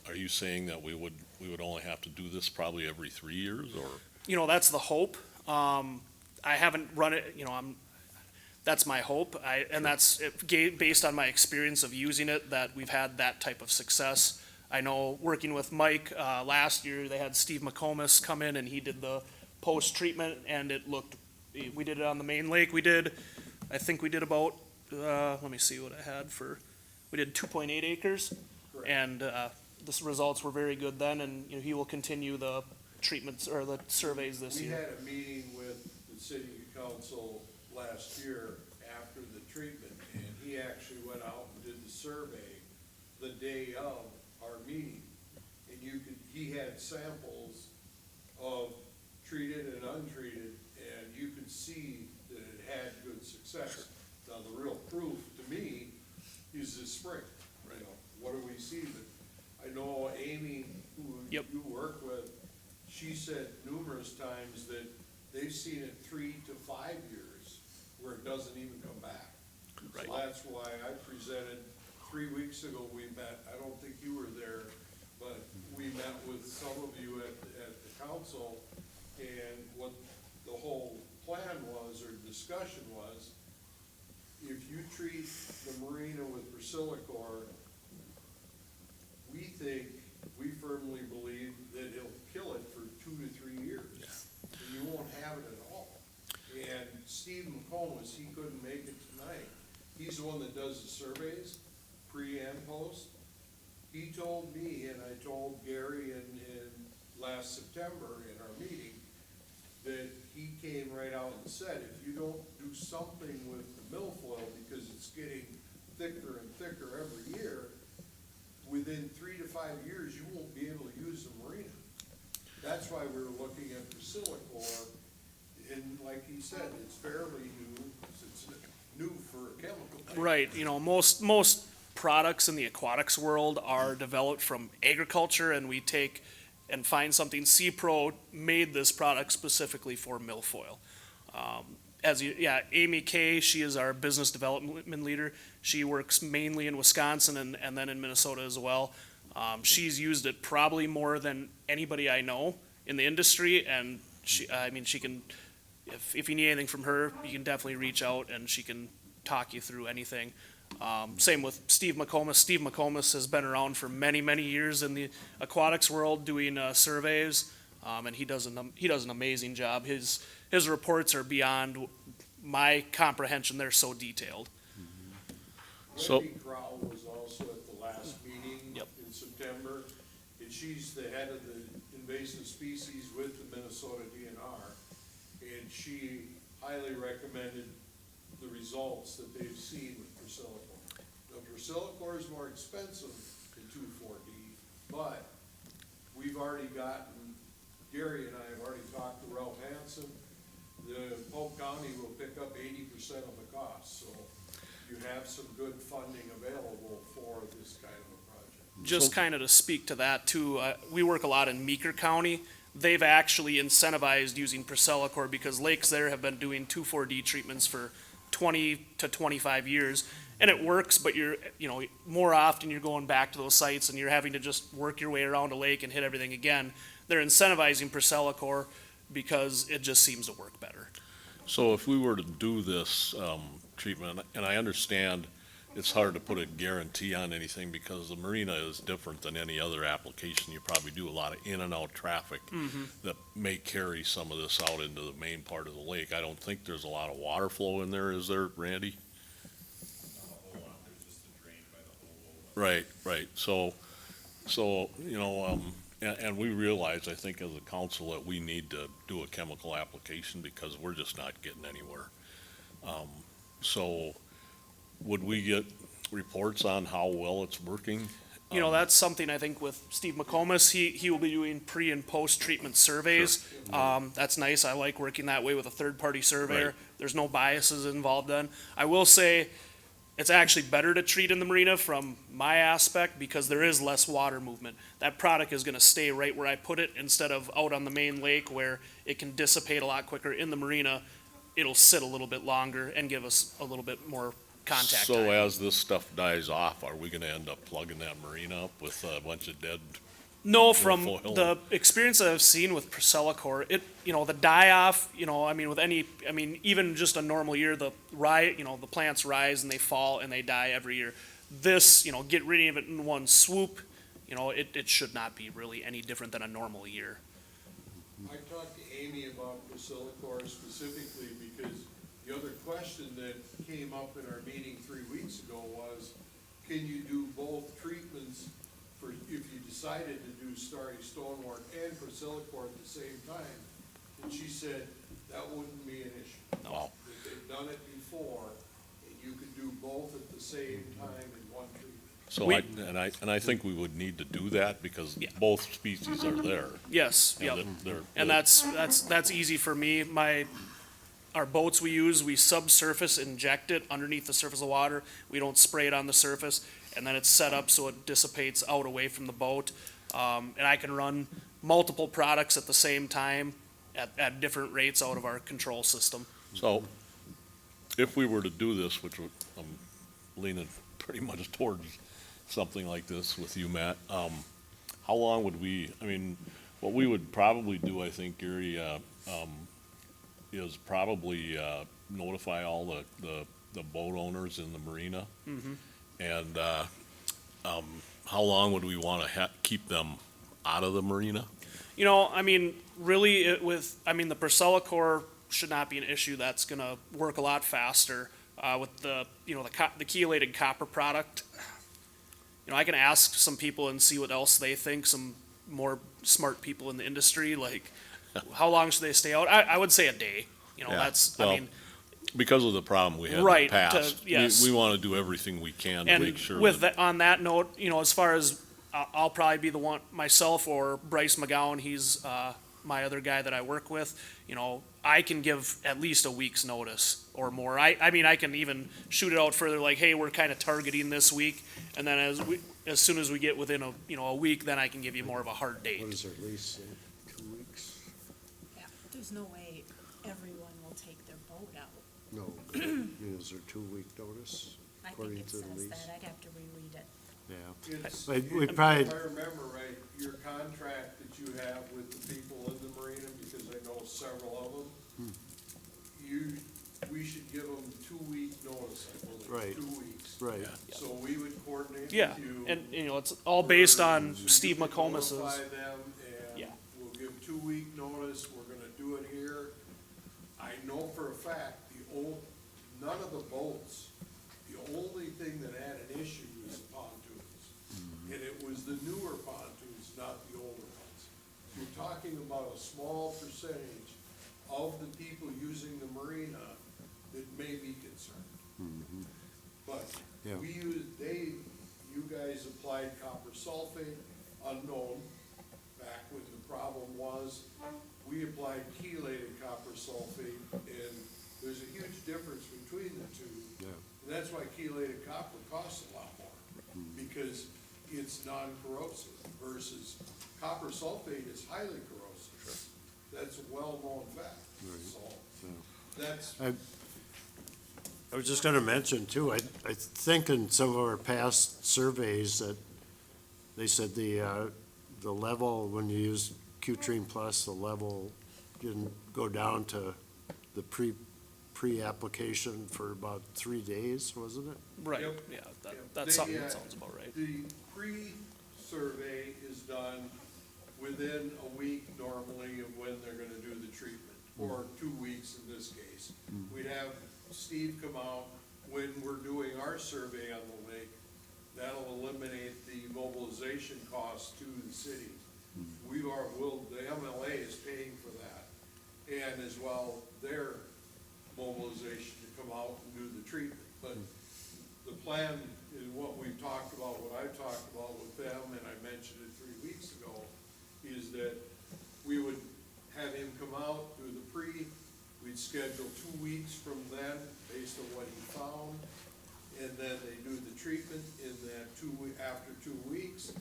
are you saying that we would only have to do this probably every 3 years, or? That's the hope. I haven't run it, that's my hope. And that's based on my experience of using it, that we've had that type of success. I know working with Mike, last year, they had Steve McComas come in and he did the post-treatment, and we did it on the main lake. I think we did about, let me see what I had for we did 2.8 acres. Correct. And, the results were very good then, and, you know, he will continue the treatments or the surveys this We year. had a meeting with the city council last year after the treatment, and he actually went out and did the survey the day of our meeting. And he had samples of treated and untreated, and you could see that it had good success. Now, the real proof to me is this spring. You know, what do we see? But I know Amy, who Yep. you work with, she said numerous times that they've seen it 3 to 5 years where it doesn't even come back. Right. So that's why I presented, 3 weeks ago, we met, I don't think you were there, but we met with some of you at the council, and what the whole plan was, or discussion was, if you treat the marina with Priscillacor, we firmly believe that it'll kill it for 2 to 3 years. And you won't have it at all. And Steve McComas, he couldn't make it tonight. He's the one that does the surveys, pre and post. He told me, and I told Gary in last September in our meeting, that he came right out and said, if you don't do something with the milfoil, because it's getting thicker and thicker every year, within 3 to 5 years, you won't be able to use the marina. That's why we're looking at Priscillacor, and like he said, it's fairly new, it's new for a chemical. Right, you know, most products in the aquatics world are developed from agriculture, and we take and find something. C-Pro made this product specifically for milfoil. Amy Kay, she is our business development leader. She works mainly in Wisconsin and then in Minnesota as well. She's used it probably more than anybody I know in the industry, and she can, if you need anything from her, you can definitely reach out and she can talk you through anything. Same with Steve McComas. Steve McComas has been around for many, many years in the aquatics world doing surveys, and he does an amazing job. His reports are beyond my comprehension. They're so detailed. So- Wendy Crowell was also at the last meeting Yep. in September, and she's the head of the invasive species with the Minnesota DNR, and she highly recommended the results that they've seen with Priscillacor. Now, Priscillacor is more expensive than 2,4-D, but we've already gotten, Gary and I have already talked to Ralph Hansen. The Polk County will pick up 80% of the cost, so you have some good funding available for this kind of a project. Just kind of to speak to that too, we work a lot in Meeker County. They've actually incentivized using Priscillacor because lakes there have been doing 2,4-D treatments for 20 to 25 years. And it works, but more often you're going back to those sites and you're having to just work your way around a lake and hit everything again. They're incentivizing Priscillacor because it just seems to work better. So if we were to do this treatment, and I understand it's hard to put a guarantee on anything because the marina is different than any other application. You probably do a lot of in and out traffic that may carry some of this out into the main part of the lake. I don't think there's a lot of water flow in there, is there, Randy? Right. So, and we realize, I think as a council, that we need to do a chemical application because we're just not getting anywhere. So would we get reports on how well it's working? That's something I think with Steve McComas, he will be doing pre and post treatment surveys. That's nice. I like working that way with a third party surveyor. Right. There's no biases involved then. I will say it's actually better to treat in the marina from my aspect because there is less water movement. That product is going to stay right where I put it instead of out on the main lake where it can dissipate a lot quicker. In the marina, it'll sit a little bit longer and give us a little bit more contact So time. as this stuff dies off, are we gonna end up plugging that marina up with a bunch of dead? No, from foil. the experience that I've seen with Priscillacor, the die-off, even just a normal year, the plants rise and they fall and they die every year. This, get rid of it in one swoop, it should not be really any different than a normal year. I talked to Amy about Priscillacor specifically because the other question that came up in our meeting 3 weeks ago was, can you do both treatments for, if you decided to do Starry Stonewort and Priscillacor at the same time? And she said, that wouldn't be an issue. Wow. That they've done it before, and you could do both at the same time in one treatment. So We- I think we would need to do that because Yeah. both species are there. Yes, And yep. they're- And that's easy for me. Our boats we use, we subsurface inject it underneath the surface of water. We don't spray it on the surface, and then it's set up so it dissipates out away from the boat. And I can run multiple products at the same time at different rates out of our control system. So if we were to do this, which I'm leaning pretty much towards something like this with you, Matt, how long would what we would probably do, I think, Gary, is probably notify all the boat owners in the marina. And how long would we want to keep them out of the marina? You know, really, the Priscillacor should not be an issue. That's gonna work a lot faster, with the chelated copper product. You know, I can ask some people and see what else they think, some more smart people in the industry, like, how long should they stay out? I would say a day, you know, Yeah. that's, Well, because of the problem we had in the Right, past. yes. We want to do everything we can to make and sure with that, that, on that note, you know, as far as, I'll probably be the one, myself or Bryce McGowan, he's, my other guy that I work with, you know, I can give at least a week's notice or more. I can even shoot it out further, like, hey, we're kind of targeting this week, and then as soon as we get within a week, then I can give you more of a hard date. What is their lease, 2 weeks? Yeah, there's no way everyone will take their boat out. No, is there 2-week notice? I According think it to the says lease. that, I'd have to reread it. Yeah. It's, We if probably, I remember right, your contract that you have with the people in the marina, because I know several of them, we should give them 2-week notice, I believe. Right. 2 weeks. right, So we would coordinate Yeah, with you. and, you know, it's all based on So Steve you can McComas's. Notify them, and Yeah. we'll give 2-week notice, we're gonna do it here. I know for a fact, none of the boats, the only thing that had an issue was the pontoons. And it was the newer pontoons, not the older ones. You're talking about a small percentage of the people using the marina that may be concerned. But Yeah. you guys applied copper sulfate, unknown, back when the problem was. We applied chelated copper sulfate, and there's a huge difference between the two. yeah. And that's why chelated copper costs a lot more, because it's non-corrosive versus copper sulfate is highly corrosive. That's a well-known fact, so that's. I was just gonna mention too, I think in some of our past surveys that they said the level, when you use Q-Treme Plus, the level didn't go down to the pre-application for about 3 days, wasn't it? Right, Yep. yeah, Yeah, that's something they, that sounds about right. The pre-survey is done within a week normally of when they're gonna do the treatment, or 2 weeks in this case. We'd have Steve come out when we're doing our survey on the lake. That'll eliminate the mobilization costs to the city. The MLA is paying for that, and as well, their mobilization to come out and do the treatment. But the plan is what we've talked about, what I talked about with them, and I mentioned it 3 weeks ago, is that we would have him come out, do the we'd schedule 2 weeks from then, based on what he found, and then they do the treatment in that after 2 weeks.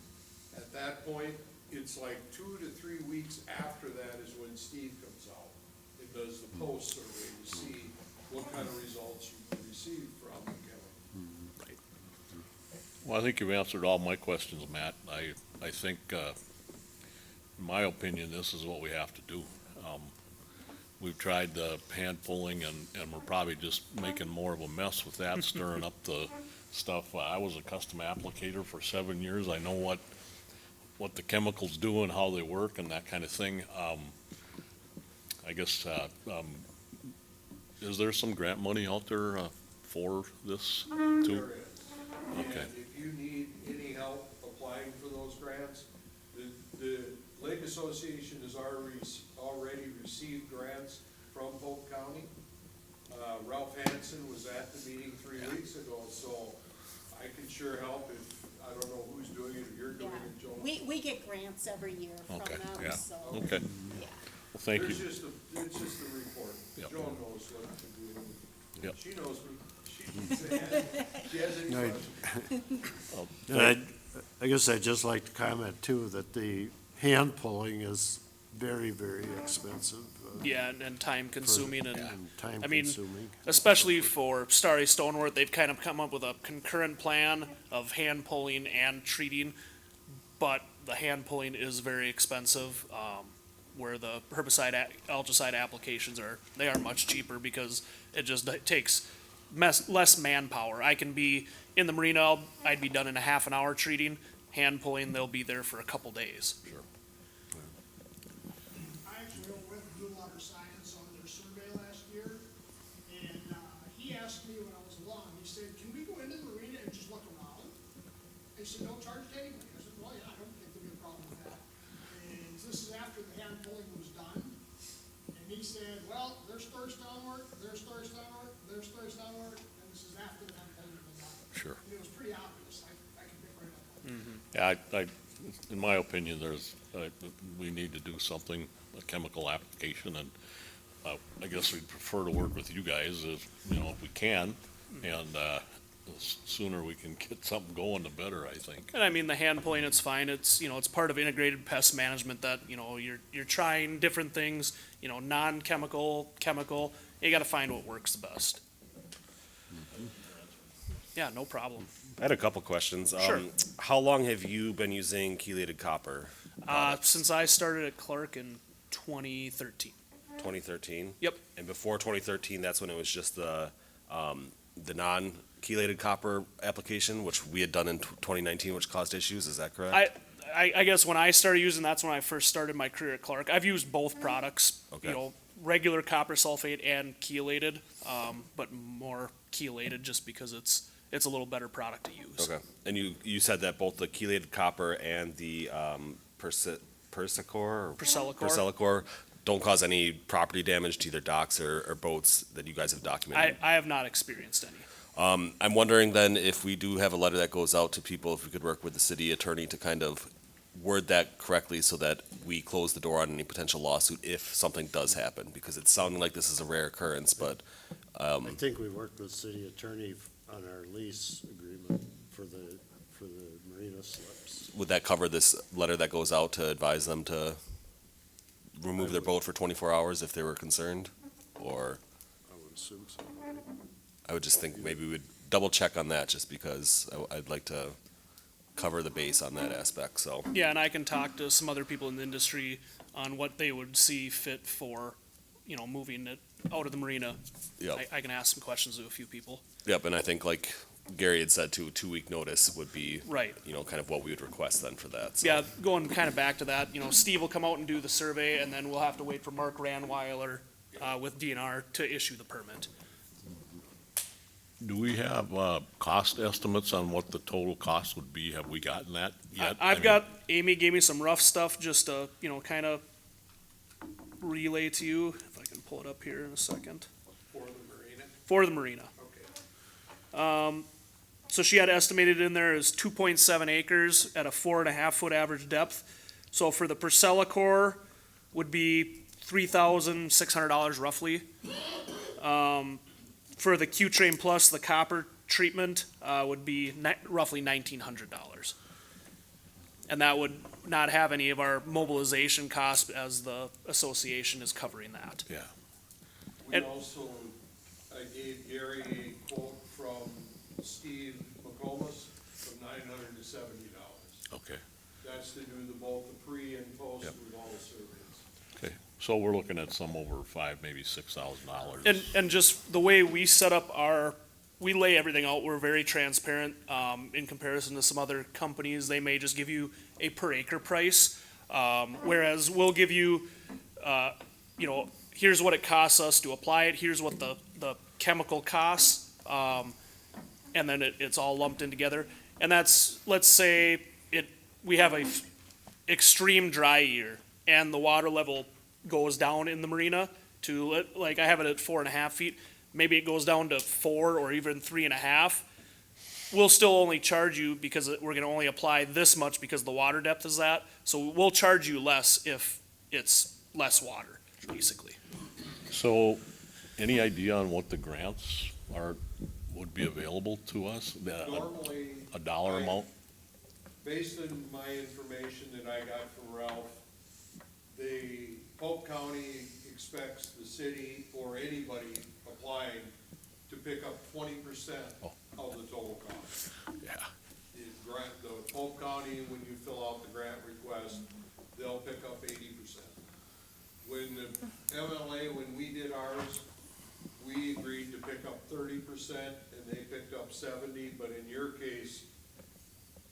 At that point, it's like 2 to 3 weeks after that is when Steve comes out and does the post-survey to see what kind of results you can receive from the chemical. well, I think you've answered all my questions, Matt. I think, in my opinion, this is what we have to do. We've tried the hand pulling and we're probably just making more of a mess with that, stirring up the stuff. I was a custom applicator for 7 years. I know what the chemicals do and how they work and that kind of thing. I guess, is there some grant money out there for this too? There is. Okay. And if Association has already received grants from Polk County. Ralph Hansen was at the meeting 3 weeks ago, so I can sure help if, I don't know who's doing it, if you're Yeah, doing it, Joan. we get grants every year Okay, from yeah. them, so, Okay, yeah. well, thank It's you. just a report. Yep. Joan knows what to do. Yep. She knows what, she has any Right. questions. And I guess I'd just like to comment too, that the hand pulling is very, very expensive. Yeah, and time consuming and, Time I mean, consuming. especially for Starry Stoneworth, they've kind of come up with a concurrent plan of hand pulling and treating, but the hand pulling is very expensive, where the herbicide, algicide applications they are much cheaper because it takes less manpower. I can be in the marina, I'd be done in a half an hour treating. Hand pulling, they'll be there for a couple days. I actually went with Blue Water Science on their survey last year, and, he asked me when I was along, he said, can we go into the marina and just look around? I said, no charge to anybody. I said, well, yeah, I don't think there'd be a problem with that. And this is after the hand pulling was done, and he said, well, there's Starry Stoneworth, there's Starry Stoneworth, there's Starry Stoneworth, and this is after the hand pulling was done. Sure. And it was pretty obvious, I could pick right up on it. Yeah, in my opinion, we need to do something, a chemical application, and I guess we'd prefer to work with you guys if we can, and the sooner we can get something going, the better, I think. And I mean, the hand pulling, it's fine. It's, it's part of integrated pest management that, you're trying different things, non-chemical, chemical. You gotta find what works the best. Yeah, no problem. I had a couple questions. Sure. How long have you been using chelated copper? Since I started at Clark in 2013. 2013? Yep. And before 2013, that's when it was just the non-chelated copper application, which we had done in 2019, which caused issues. Is that correct? I guess when I started using, that's when I first started my career at Clark. I've used both products, Okay. Regular copper sulfate and chelated, but more chelated just because it's a little better product to use. Okay. And you said that both the chelated copper and the Persicor or Persilicor don't cause any property damage to either docks or boats that you guys have documented? I have not experienced any. I'm wondering then if we do have a letter that goes out to people, if we could work with the city attorney to kind of word that correctly so that we close the door on any potential lawsuit if something does happen, because it's sounding like this is a rare occurrence, but, I think we worked with city attorney on our lease agreement for the marina slips. would that cover this letter that goes out to advise them to remove their boat for 24 hours if they were concerned? Or I would assume so. I would just think maybe we would double check on that just because I'd like to cover the base on that aspect, so. Yeah, and I can talk to some other people in the industry on what they would see fit for, moving it out of the marina. Yep. I can ask some questions to a few people. Yep, and I think like Gary had said too, a 2-week notice would be, Right. kind of what we would request then for that, so. Yeah, going kind of back to that, Steve will come out and do the survey, and then we'll have to wait for Mark Ranweiler with DNR to issue the permit. Do we have cost estimates on what the total cost would be? Have we gotten that yet? I've got, Amy gave me some rough stuff just to, kind of relay to you, if I can pull it up here in a second. For the marina, For the marina. okay. So she had estimated in there as 2.7 acres at a 4.5 foot average depth. So for the Persilicor would be $3,600 roughly. For the Q-Train Plus, the copper treatment, would be roughly $1,900. And that would not have any of our mobilization costs as the association is covering that. Yeah, We And- also, I gave Gary a quote from Steve McComas of $970. okay, That's to do both the pre and post Yep. with all the surveys. okay. So we're looking at some over $5,000, maybe $6,000. And just the way we set up we lay everything out, we're very transparent, in comparison to some other companies, they may just give you a per acre price. Whereas we'll give you, here's what it costs us to apply it, here's what the chemical costs, and then it's all lumped in together. And that's, let's say we have a extreme dry year, and the water level goes down in the marina to, like, I have it at 4.5 feet, maybe it goes down to 4 or even 3.5, we'll still only charge you because we're gonna only apply this much because the water depth is that. So we'll charge you less if it's less water, basically. So, any idea on what the grants would be available to us? Normally, A dollar amount? based on my information that I got from Ralph, the Polk County expects the city or anybody applying to pick up 20% of the total cost. Yeah. The Polk County, when you fill out the grant request, they'll pick up 80%. When the MLA, when we did ours, we agreed to pick up 30% and they picked up 70, but in your case,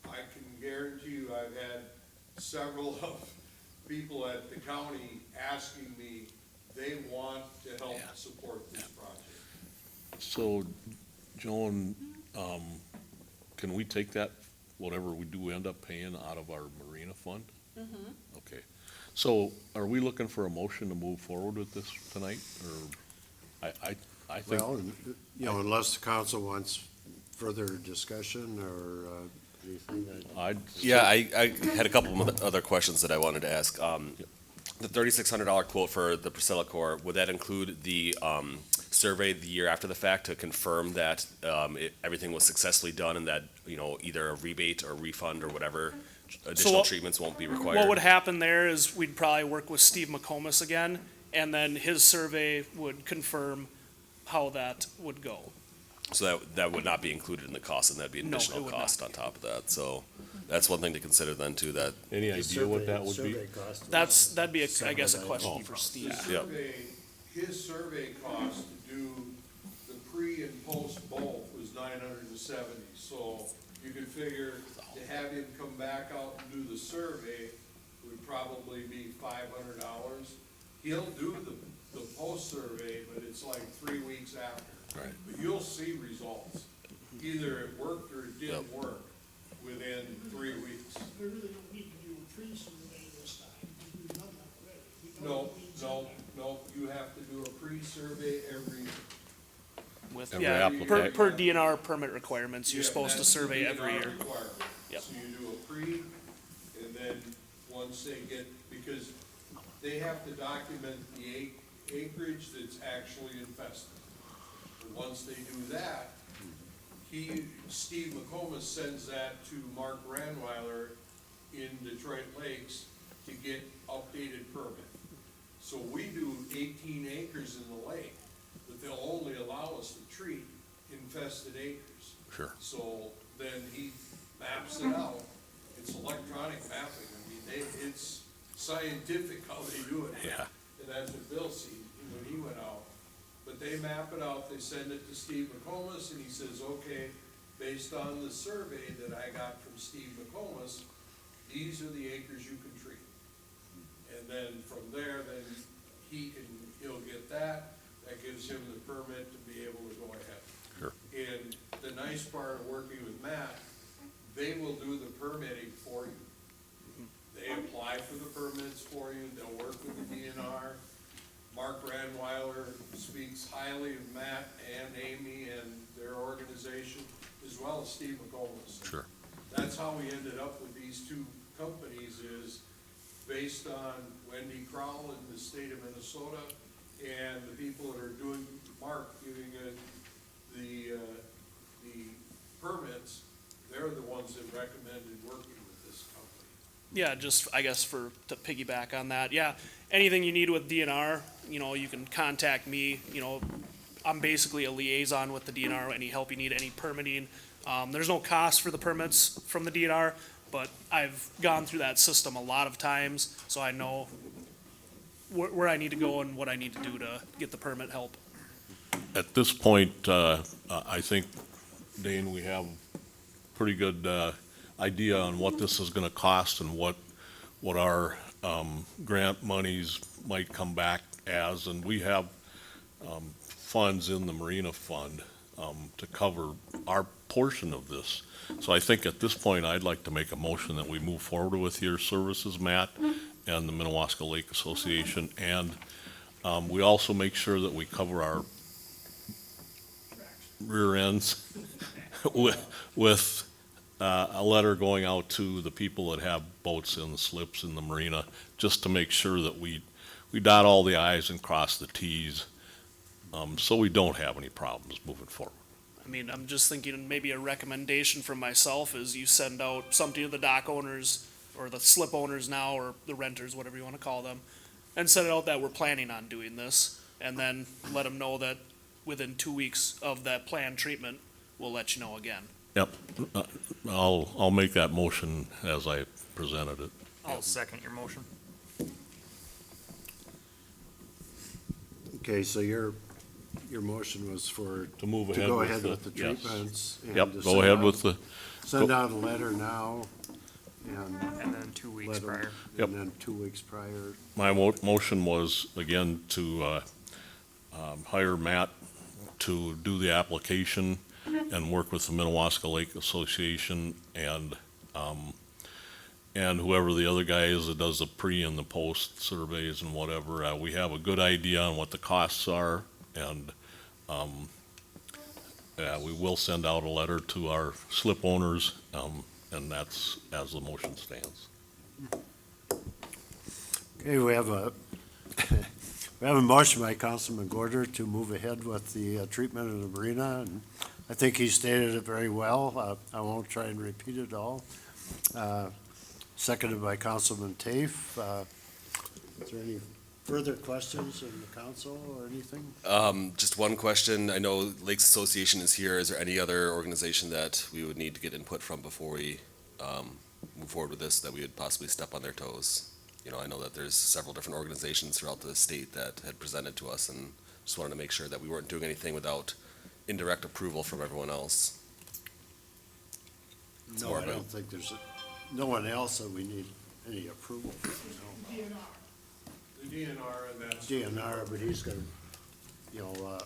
I can guarantee you, I've had several of people at the county asking me, they want to help support this project. So, Joan, can we take that, whatever we do end up paying out of our marina fund? Okay. So are we looking for a motion to move forward with this tonight, or, I think, Well, you know, unless the council wants further discussion or anything. I'd. Yeah, I had a couple of other questions that I wanted to ask. The $3,600 quote for the Priscilla Core, would that include the survey the year after the fact to confirm that everything was successfully done and that, you know, either a rebate or refund or whatever additional treatments won't be required? What would happen there is we'd probably work with Steve McComas again, and then his survey would confirm how that would go. So that would not be included in the cost, and that'd be an No, it additional would cost on top of that. So that's one thing to consider then too, that, Any idea what that would be? That'd be, I guess, a question for Steve. Yep. His survey cost to do the pre and post both was $970. So you could figure to have him come back out and do the survey would probably be $500. He'll do the post survey, but it's like 3 weeks after. Right. But you'll see results. Either it worked or it didn't work within 3 weeks. We really don't need to do a tree survey this time, because we've done that already. We've done No, the weeds no, in there. no, you have to do a pre-survey every. With, Every yeah, per applicant. DNR permit requirements, you're Yeah, supposed to that's the survey every DNR year. requirement. Yep. So you do a pre, and then once they get, because they have to document the acreage that's actually infested. And once they do that, Steve McComas sends that to Mark Ranweiler in Detroit Lakes to get updated permit. So we do 18 acres in the lake, but they'll only allow us to treat infested acres. Sure. So then he maps it out. It's electronic mapping. I mean, it's scientific how they do it. Yeah. And that's what Bill seen when he went out. But they map it out, they send it to Steve McComas, and he says, okay, based on the survey that I got from Steve McComas, these are the acres you can treat. And then from there, then he'll get that, that gives him the permit to be able to go ahead. Sure. And the nice part of working with Matt, they will do the permitting for you. They apply for the permits for you, they'll work with the DNR. Mark Ranweiler speaks highly of Matt and Amy and their organization, as well as Steve McComas. Sure. That's how we ended up with these two companies, is based on Wendy Crowell in the state of Minnesota and the people that are doing, Mark giving it the permits, they're the ones that recommended working with this company. Yeah, just, I guess to piggyback on that, yeah, anything you need with DNR, you know, you can contact me, you know, I'm basically a liaison with the DNR, any help you need, any permitting. There's no cost for the permits from the DNR, but I've gone through that system a lot of times, so I know where I need to go and what I need to do to get the permit help. At this point, I think, Dane, we have pretty good idea on what this is gonna cost and what our grant monies might come back as, and we have funds in the Marina Fund to cover our portion of this. So I think at this point, I'd like to make a motion that we move forward with your services, Matt, and the Minnewaska Lake Association, and we also make sure that we cover our rear ends with a letter going out to the people that have boats in the slips in the marina, just to make sure that we dot all the i's and cross the t's, so we don't have any problems moving forward. I mean, I'm just thinking maybe a recommendation from myself is you send out something to the dock owners or the slip owners now, or the renters, whatever you want to call them, and send it out that we're planning on doing this, and then let them know that within 2 weeks of that planned treatment, we'll let you know again. Yep, I'll make that motion as I presented it. I'll second your motion. Okay, so your motion was for, To move to ahead go with ahead the- with the yes. treatments. and Yep, to go send ahead out- with the, Send out a letter now, and And then 2 weeks let 'em- prior. Yep. and then 2 weeks prior. my motion was, again, to hire Matt to do the application and work with the Minnewaska Lake Association and whoever the other guy is that does the pre and the post surveys and whatever. We have a good idea on what the costs are, and we will send out a letter to our slip owners, and that's as the motion stands. Okay, we have a, we have a motion by Councilman Gorder to move ahead with the treatment of the marina, and I think he stated it very well. I won't try and repeat it all. Seconded by Councilman Tafe. Is there any further questions in the council or anything? Just one question. I know Lakes Association is here. Is there any other organization that we would need to get input from before we move forward with this, that we would possibly step on their toes? You know, I know that there's several different organizations throughout the state that had presented to us, and just wanted to make sure that we weren't doing anything without indirect approval from everyone else. No, more I of a- don't think there's no one else that we need any approval from, DNR. The DNR, and that's. DNR, but he's gonna, you know,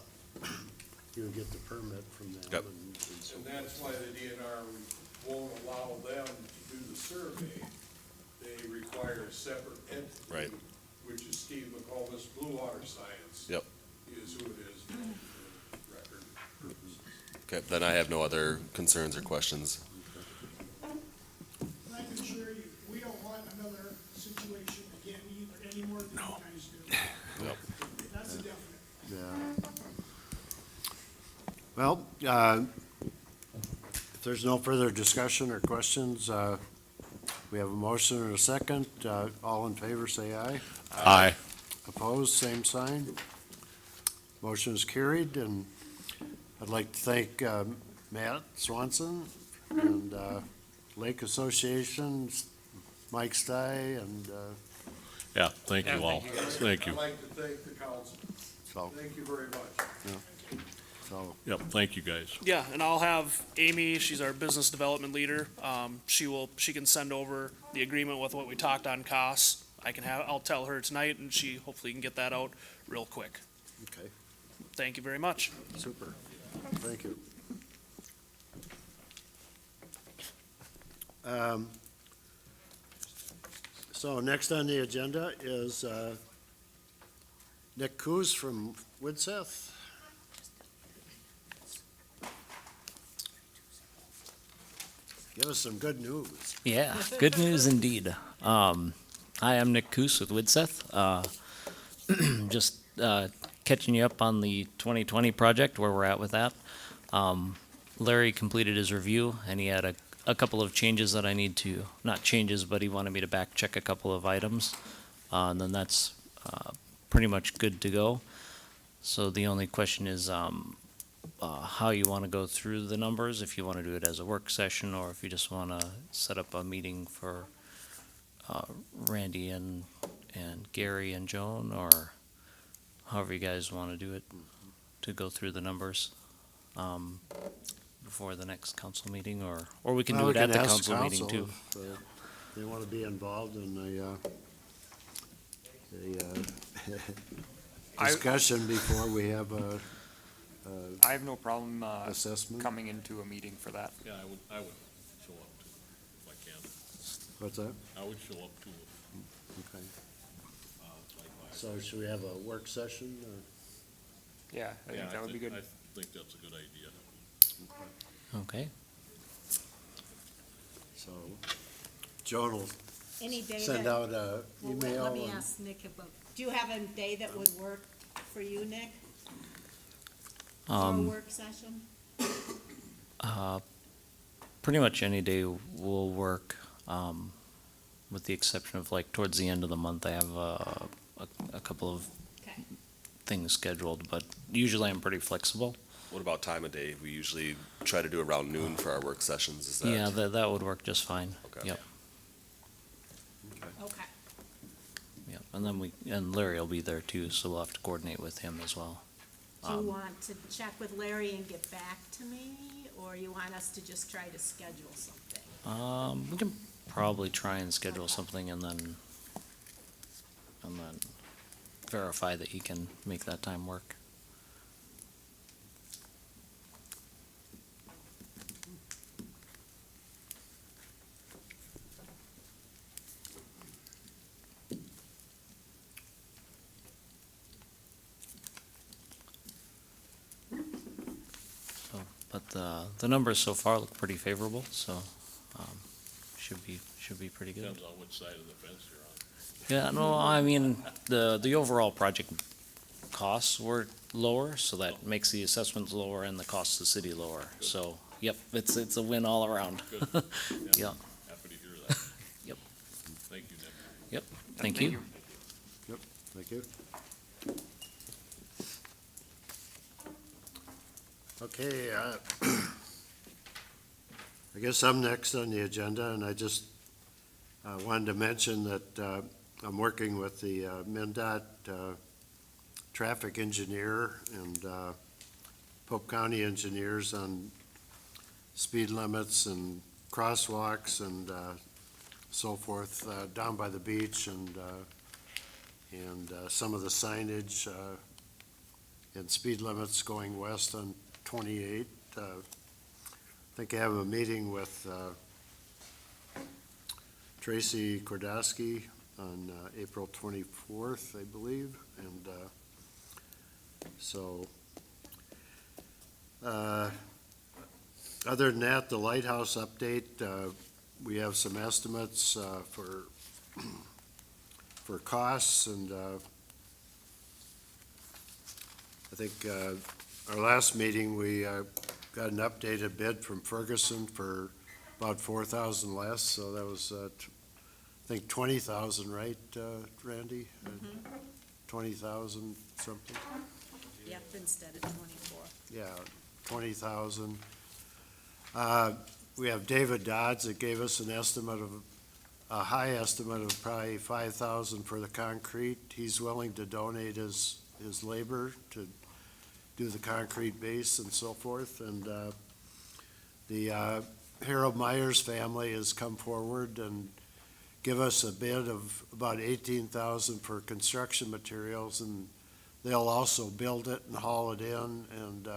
he'll get the permit from them. Yep. and so And that's why the DNR won't allow them to do the survey. They require a separate entity. Right. Which is Steve McComas, Blue Water Science. Yep. Is who it is for record purposes. Okay, then I have no other concerns or questions. And I can assure you, we don't want another situation again either, any more than you guys do. Yep. That's a definite. Yeah. Well, if there's no further discussion or questions, we have a motion and a second. All in favor, say aye. Aye. Opposed, same sign. Motion is carried, and I'd like to thank Matt Swanson and Lake Association, Mike Stye, and Yeah, thank Yeah, you all. thank you guys. Thank you. I'd like to thank the council. so, Thank you very much. Yep, thank you, guys. Yeah, and I'll have Amy, she's our business development leader. She can send over the agreement with what we talked on costs. I'll tell her tonight, and she hopefully can get that out real quick. okay, Thank you very much. super. Thank you. So next on the agenda is Nick Coos from Widseth. Give us some good news. Yeah, good news indeed. Hi, I'm Nick Coos with Widseth. Just catching you up on the 2020 project, where we're at with that. Larry completed his review, and he had a couple of changes that I need to, not changes, but he wanted me to back check a couple of items. And then that's pretty much good to go. So the only question is how you want to go through the numbers, if you want to do it as a work session, or if you just want to set up a meeting for Randy and Gary and Joan, or however you guys want to do it, to go through the numbers before the next council meeting, or we can Well, do it at the ask council meeting too. if, they want to be involved in the discussion before we have a I have no problem, assessment. coming into a meeting for that. Yeah, I would show up too, if I can. What's that? I would show up to, Okay. like, So should we have a work session or? Yeah, I think that would be good. I think that's a good idea. Okay. So Joan will Any day send that, out a Well, wait, email. let me and- ask Nick about, do you have a day that would work for you, Nick, for a Um, work session? pretty much any day will work, with the exception of like towards the end of the month, I have a couple of Okay, things scheduled, but usually I'm pretty flexible. What about time of day? We usually try to do around noon for our work sessions, is that? Yeah, that would work just fine. Okay. Yep, okay. yep. And then and Larry will be there too, so we'll have to coordinate with him as well. Do you Um, want to check with Larry and get back to me, or you want us to just try to schedule something? We can probably try and schedule something and then verify that he can make that time work. So, but the numbers so far look pretty favorable, so, should be pretty good. Depends on which side of the fence you're on. Yeah, no, I mean, the overall project costs were lower, so that makes the assessments lower and the cost to the city lower. So, yep, it's a win all around. Good. Yeah, Happy to hear that. Yep. Thank you, Nick. yep, thank you. Yep, thank you. Okay, I guess I'm next on the agenda, and I just wanted to mention that I'm working with the MnDOT traffic engineer and Pope County engineers on speed limits and crosswalks and so forth down by the beach and some of the signage and speed limits going west on 28. I think I have a meeting with Tracy Kordowski on April 24th, I believe, and so other than that, the lighthouse update, we have some estimates for costs, and I think our last meeting, we got an updated bid from Ferguson for about 4,000 less, so that was, I think 20,000, right, Randy? 20,000 something? yep, instead of 24. Yeah, 20,000. We have David Dodds that gave us an estimate of, a high estimate of probably 5,000 for the concrete. He's willing to donate his labor to do the concrete base and so forth. And the Harold Myers family has come forward and give us a bid of about 18,000 for construction materials, and they'll also build it and haul it in and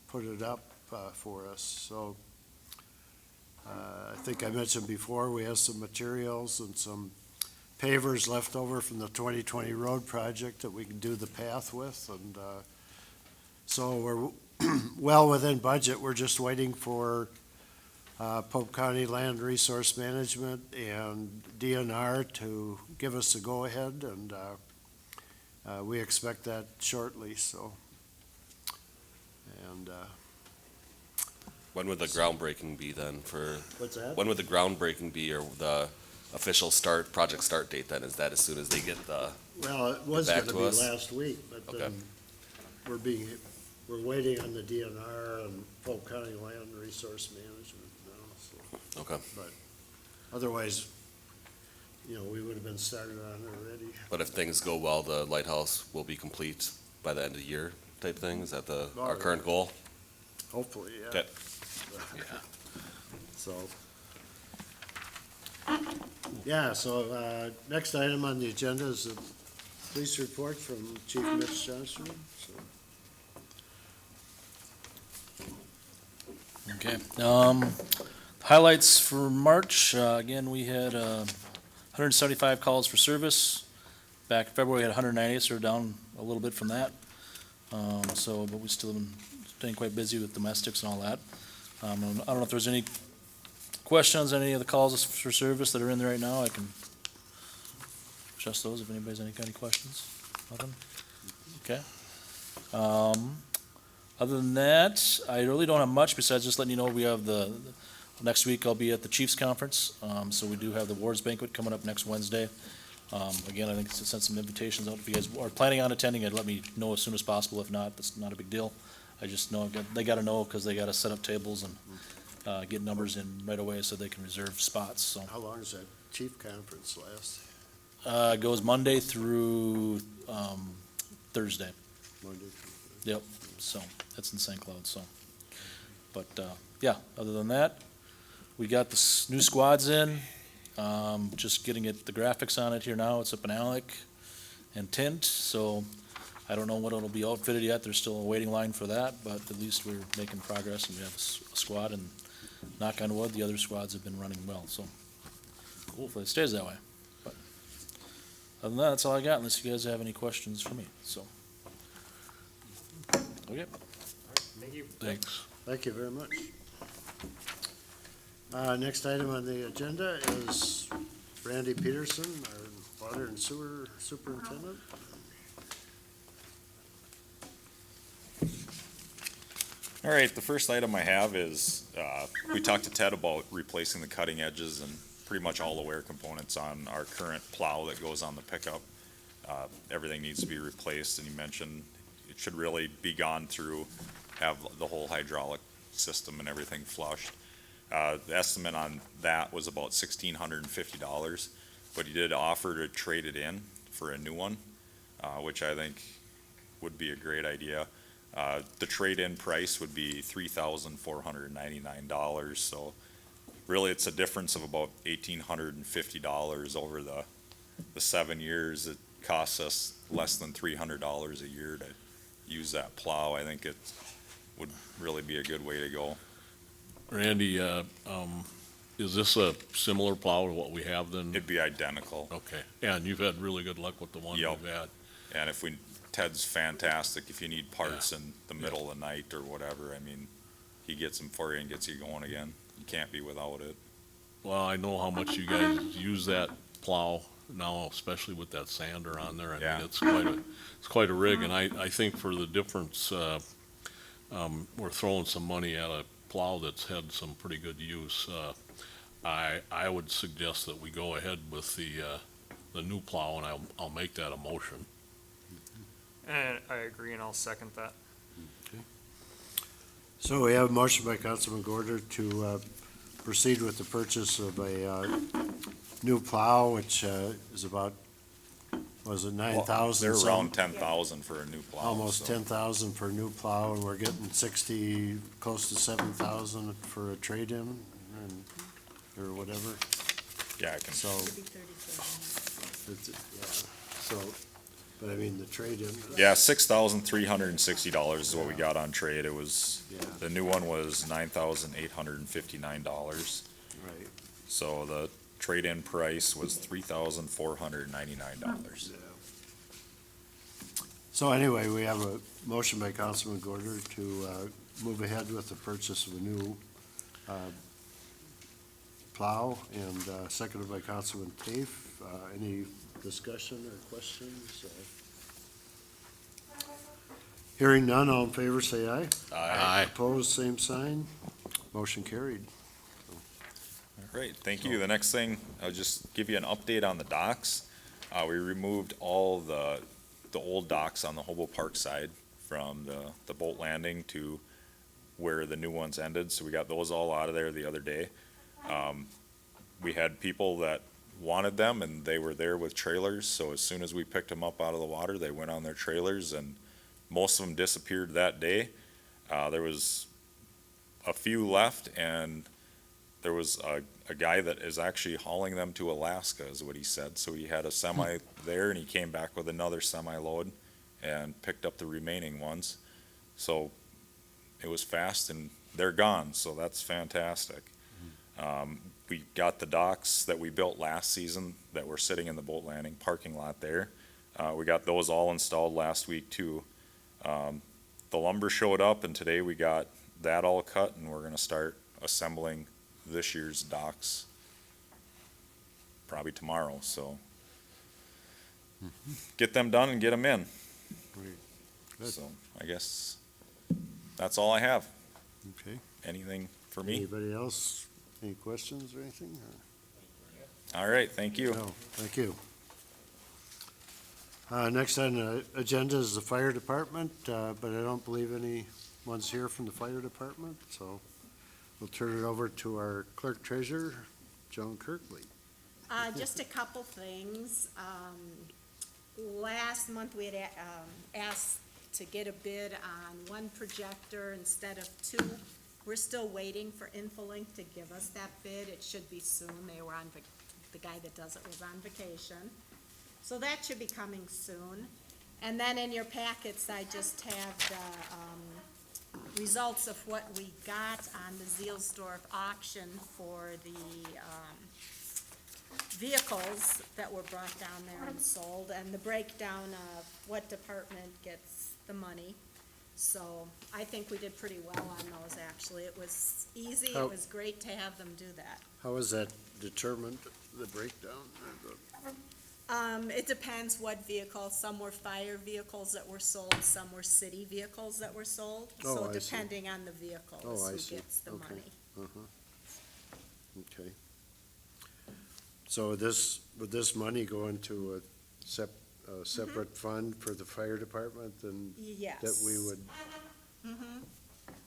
put it up for us. So I think I mentioned before, we have some materials and some pavers left over from the 2020 road project that we can do the path with, and so we're well within budget. We're just waiting for Pope County Land Resource Management and DNR to give us the go-ahead, and we expect that shortly, so. And, When would the groundbreaking be then for, what's that? when would the groundbreaking be, or the official project start date then? Is that as soon as they get the, Well, it was back gonna to be us? last week, but Okay. we're waiting on the DNR and Polk County Land Resource Management now, so. okay. Otherwise, we would have been started on it already. But if things go well, the lighthouse will be complete by the end of the year type thing? Is that our current goal? Hopefully, yeah. Okay. So. Yeah, so, next item on the agenda is the police report from Chief Mitch Johnson, so. Okay, Highlights for March, again, we had 175 calls for service. Back in February, we had 190, so we're down a little bit from that. But we still been staying quite busy with domestics and all that. I don't know if there's any questions on any of the calls for service that are in there right now. I can adjust those if anybody's got any questions. Nothing? Okay. Other than that, I really don't have much besides just letting you know we have next week I'll be at the Chiefs Conference. So we do have the Awards Banquet coming up next Wednesday. Again, I think to send some invitations out. If you guys are planning on attending, let me know as soon as possible. If not, that's not a big deal. I just know they gotta know because they gotta set up tables and get numbers in right away so they can reserve spots, so. How long does that chief conference last? It goes Monday through, Thursday. Monday? Yep, so, that's in St. Cloud, so. But, yeah, other than that, we got the new squads in, just getting the graphics on it here now. It's up in Alec and Tint, so I don't know what it'll be outfitted yet. There's still a waiting line for that, but at least we're making progress and we have a squad, and knock on wood, the other squads have been running well, so hopefully it stays that way. But other than that, that's all I got, unless you guys have any questions for me, so. Okay. Thank you. Thanks. Thank you very much. Next item on the agenda is Randy Peterson, our water and sewer superintendent. All right, the first item I have is, we talked to Ted about replacing the cutting edges and pretty much all the wear components on our current plow that goes on the pickup. Everything needs to be replaced, and you mentioned it should really be gone through, have the whole hydraulic system and everything flushed. The estimate on that was about $1,650, but he did offer to trade it in for a new one, which I think would be a great idea. The trade-in price would be $3,499, so really it's a difference of about $1,850 over the 7 years. It costs us less than $300 a year to use that plow. I think it would really be a good way to go. Randy, is this a similar plow to what we have then? It'd be identical. Okay, and you've had really good luck with the one Yep. we've had. And Ted's fantastic. If you need parts in the middle of the night or whatever, I mean, he gets them for you and gets you going again. You can't be without it. Well, I know how much you guys use that plow now, especially with that sander on there. I Yeah. mean, it's quite a rig, and I think for the difference, we're throwing some money at a plow that's had some pretty good use. I would suggest that we go ahead with the new plow, and I'll make that a motion. And I agree, and I'll second that. So we have a motion by Councilman Gorder to proceed with the purchase of a new plow, which is about, was it 9,000? They're around 10,000 for a new plow. Almost so. 10,000 for a new plow, and we're getting 60, close to 7,000 for a trade-in, or whatever. Yeah, I can. So, but I mean, the trade-in. Yeah, $6,360 is what we got on trade. It was, Yeah. the new one was $9,859. Right. So the trade-in price was $3,499. So anyway, we have a motion by Councilman Gorder to move ahead with the purchase of a new plow, and seconded by Councilman Tafe. Any discussion or questions? Hearing none, all in favor, say aye. Aye. Opposed, same sign. Motion carried. Great, thank you. The next thing, I'll just give you an update on the docks. We removed all the old docks on the Hobo Park side from the boat landing to where the new ones ended, so we got those all out of there the other day. We had people that wanted them, and they were there with trailers, so as soon as we picked them up out of the water, they went on their trailers, and most of them disappeared that day. There was a few left, and there was a guy that is actually hauling them to Alaska, is what he said. So he had a semi there, and he came back with another semi-load and picked up the remaining ones. So it was fast, and they're gone, so that's fantastic. We got the docks that we built last season that were sitting in the boat landing parking lot there. We got those all installed last week too. The lumber showed up and today we got that all cut and we're gonna start assembling this year's docks probably tomorrow, so. Get them done and get them in. Great. Good. So I guess that's all I have. Okay. Anything for me? Anybody else? Any questions or anything? All right, thank you. No, thank you. Next on the agenda is the fire department, but I don't believe anyone's here from the fire department, so we'll turn it over to our clerk treasurer, Joan Kirkley. Just a couple things. Last month, we had asked to get a bid on one projector instead of two. We're still waiting for Infolink to give us that bid. It should be soon. They were on, the guy that does it was on vacation. So that should be coming soon. And then in your packets, I just have the results of what we got on the Zielsdorf auction for the vehicles that were brought down there and sold, and the breakdown of what department gets the money. So I think we did pretty well on those, actually. It was easy, How- it was great to have them do that. How is that determined, the breakdown? It depends what vehicle. Some were fire vehicles that were sold, some were city vehicles that were sold. Oh, So I see. depending on the vehicle Oh, is I who see. gets the Okay. money. Okay. So would this money go into a separate fund for the fire department and Yes. that we would,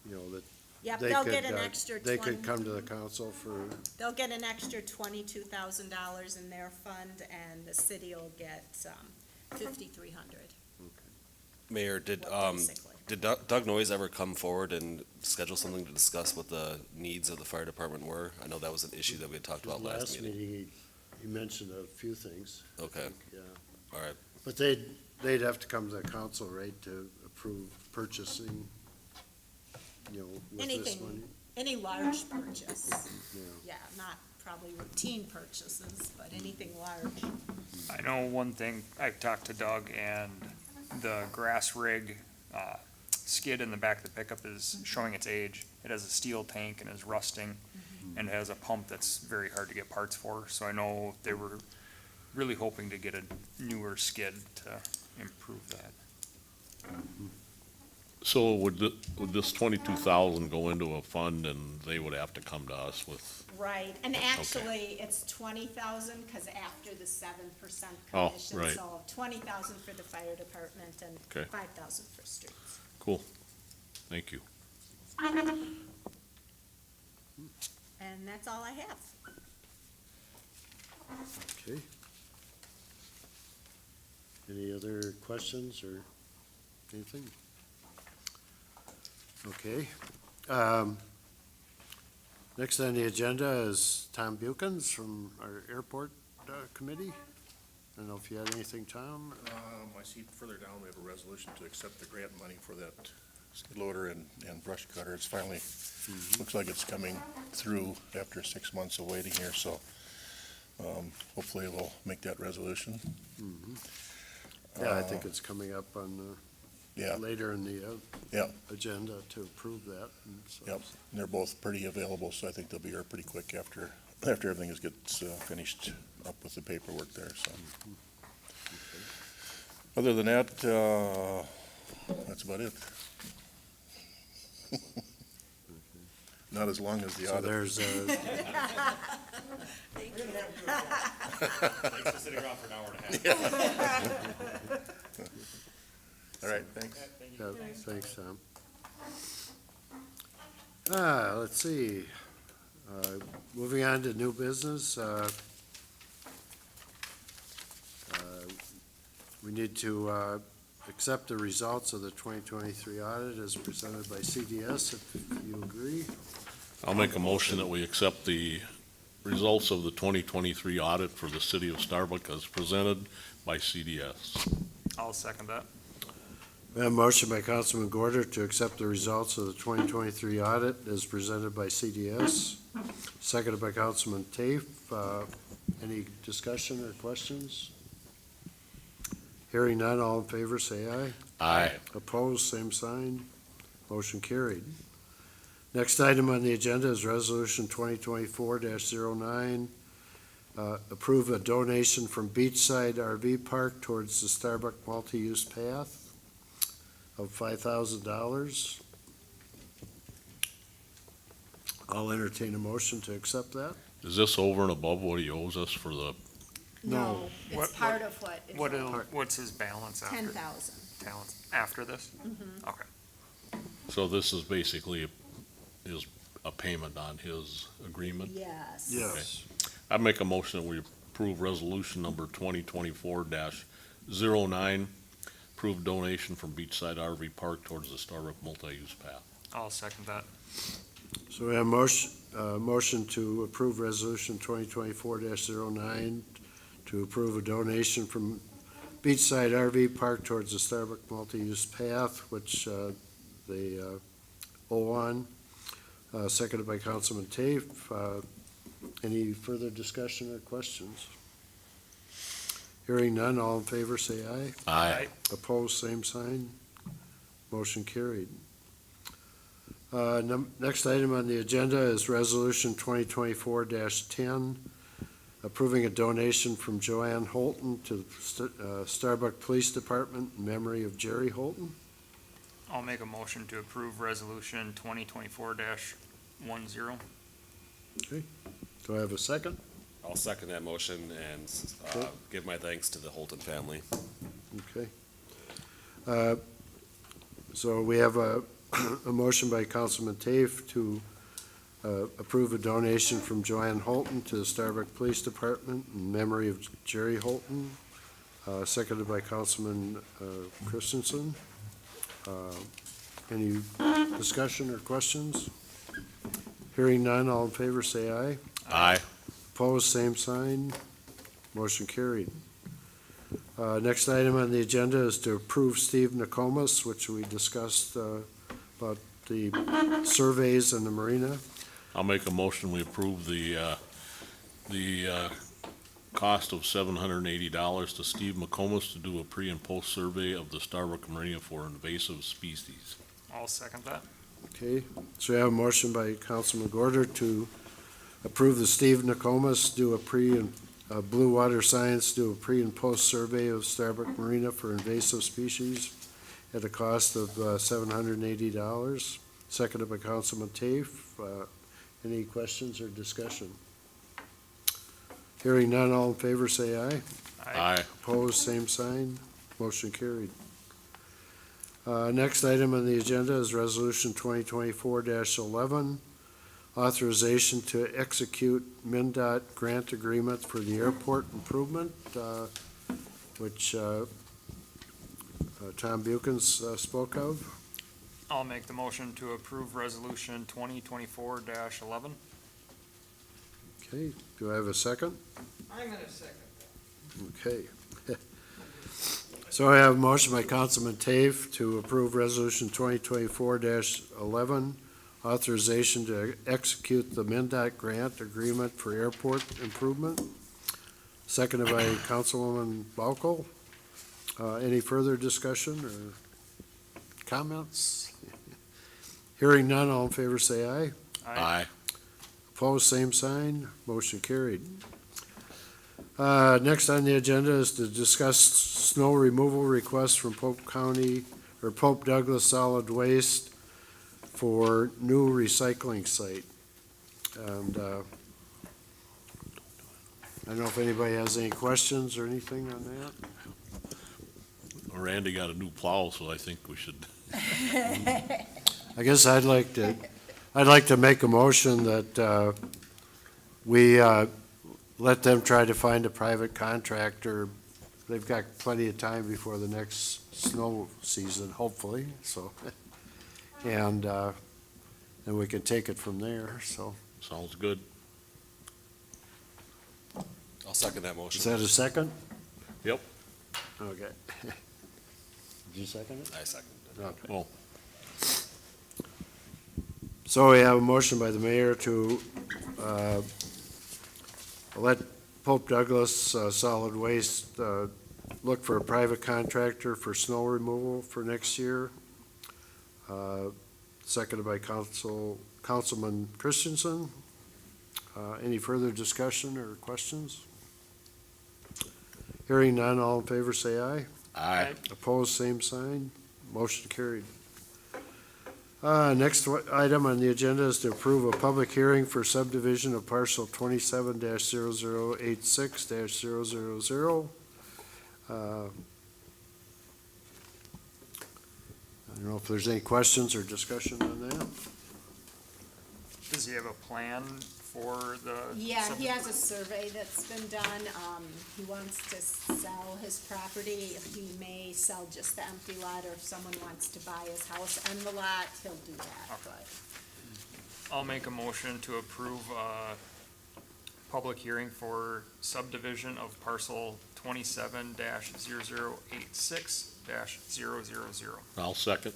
you know, that Yep, they they'll could, get an extra they could 20 come to the council for, They'll get an extra $22,000 in their fund, and the city will get, 5,300. Mayor, did basically. Doug Noyes ever come forward and schedule something to discuss what the needs of the fire department were? I know that was an issue that we had talked about last meeting. he mentioned a few things. Okay, Yeah. all right. But they'd have to come to the council, right, to approve purchasing, you know, with this Anything. money? Any large purchase, Yeah. yeah, not probably routine purchases, but anything large. I know one thing, I've talked to Doug, and the grass rig, skid in the back of the pickup is showing its age. It has a steel tank and is rusting, and has a pump that's very hard to get parts for, so I know they were really hoping to get a newer skid to improve that. So would this 22,000 go into a fund and they would have to come to us with, Right, and actually, it's 20,000, because after the 7% Oh, commission, right. so 20,000 for the fire department and Okay. 5,000 for streets. cool, thank you. And that's all I have. Okay. Any other questions or anything? Okay. Next on the agenda is Tom Bukens from our airport committee. I don't know if you had anything, Tom? I see further down, we have a resolution to accept the grant money for that skid loader and brush cutter. It's finally, looks like it's coming through after 6 months of waiting here, so hopefully we'll make that resolution. Yeah, I think it's coming up on, Yeah, later in the yeah, agenda to approve that. And so- yep. And they're both pretty available, so I think they'll be here pretty quick after everything gets finished up with the paperwork there, so. Other than that, that's about it. Not as long as the So audit. there's, Thank you. Thanks for sitting around for an hour and a half. All right, thanks. yeah, thanks, Tom. Let's see. Moving on to new business. We need to accept the results of the 2023 audit as presented by CDS, if you agree. I'll make a motion that we accept the results of the 2023 audit for the city of Starbuck as presented by CDS. I'll second that. We have a motion by Councilman Gorder to accept the results of the 2023 audit as presented by CDS, seconded by Councilman Tafe. Any discussion or questions? Hearing none, all in favor, say aye. Aye. Opposed, same sign. Motion carried. Next item on the agenda is Resolution 2024-09. Approve a donation from Beachside RV Park towards the Starbuck Multi-Use Path of $5,000. I'll entertain a motion to accept that. Is this over and above what he owes us for the, No, What- it's part of what is What's his balance after? 10,000. Balance after this? Okay. so this is basically is a payment on his agreement? Yes. Yes. I make a motion that we approve resolution number 2024-09, approve donation from Beachside RV Park towards the Starbuck Multi-Use Path. I'll second that. So we have motion to approve Resolution 2024-09 to approve a donation from Beachside RV Park towards the Starbuck Multi-Use Path, which they owe on. Seconded by Councilman Tafe. Any further discussion or questions? Hearing none, all in favor say aye. Aye. Opposed, same sign. Motion carried. Next item on the agenda is Resolution 2024-10, approving a donation from Joanne Holton to Starbuck Police Department in memory of Jerry Holton. I'll make a motion to approve resolution 2024-10. Do I have a second? I'll second that motion and give my thanks to the Holton family. Okay. So we have a motion by Councilman Tafe to approve a donation from Joanne Holton to the Starbuck Police Department in memory of Jerry Holton, seconded by Councilman Christensen. Any discussion or questions? Hearing none, all in favor say aye. Aye. Opposed, same sign. Motion carried. Next item on the agenda is to approve Steve Nokomis, which we discussed about the surveys in the marina. I'll make a motion, we approve the cost of $780 to Steve McComas to do a pre and post survey of the Starbuck Marina for invasive species. I'll second that. Okay, so we have a motion by Councilman Gorder to approve the Steve Nokomis do a pre and Blue Water Science do a pre and post survey of Starbuck Marina for invasive species at a cost of $780, seconded by Councilman Tafe. Any questions or discussion? Hearing none, all in favor say aye. Aye. Opposed, same sign. Motion carried. Next item on the agenda is Resolution 2024-11, authorization to execute MnDOT grant agreement for the airport improvement, which Tom Bukens spoke of. I'll make the motion to approve resolution 2024-11. Okay, do I have a second? I'm gonna second that. Okay. So I have a motion by Councilman Tafe to approve Resolution 2024-11, authorization to execute the MnDOT grant agreement for airport improvement, seconded by Councilwoman Balko. Any further discussion or comments? Hearing none, all in favor say aye. Aye. Opposed, same sign. Motion carried. Next on the agenda is to discuss snow removal requests from Pope County, or Pope Douglas Solid Waste for new recycling site. And I don't know if anybody has any questions or anything on that. Randy got a new plow, so I think we should. I guess I'd like to make a motion that we let them try to find a private contractor. They've got plenty of time before the next snow season, hopefully, so. And then we can take it from there, so. Sounds good. I'll second that motion. Is that a second? Yep. Okay. Did you second it? I second it. Okay. Oh, So we have a motion by the mayor to let Pope Douglas Solid Waste look for a private contractor for snow removal for next year. Seconded by Councilman Christensen. Any further discussion or questions? Hearing none, all in favor say aye. aye. Opposed, same sign. Motion carried. Next item on the agenda is to approve a public hearing for subdivision of parcel 27-0086-000. I don't know if there's any questions or discussion on that. Does he have a plan for the? Yeah, he has a survey that's been done. He wants to sell his property. He may sell just the empty lot, or if someone wants to buy his house and the lot, he'll do that, but. I'll make a motion to approve a public hearing for subdivision of parcel 27-0086-000. I'll second.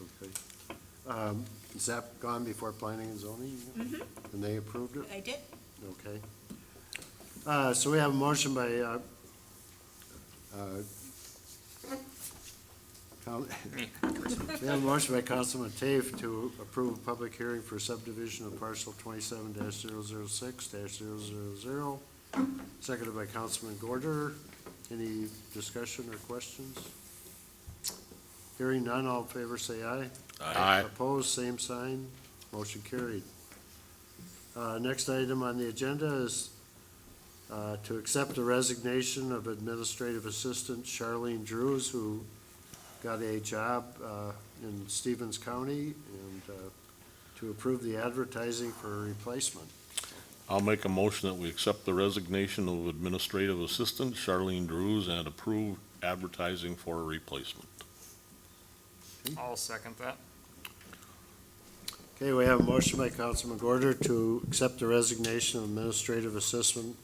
Okay. Is that gone before planning and zoning? And they approved it? I did. Okay. So we have a motion by, we have a motion by Councilman Tafe to approve a public hearing for subdivision of parcel 27-006-000. Seconded by Councilman Gorder. Any discussion or questions? Hearing none, all in favor say aye. Aye. Opposed, same sign. Motion carried. Next item on the agenda is to accept the resignation of Administrative Assistant Charlene Drews, who got a job in Stevens County, and to approve the advertising for a replacement. I'll make a motion that we accept the resignation of Administrative Assistant Charlene Drews and approve advertising for a replacement. I'll second that. Okay, we have a motion by Councilman Gorder to accept the resignation of Administrative Assistant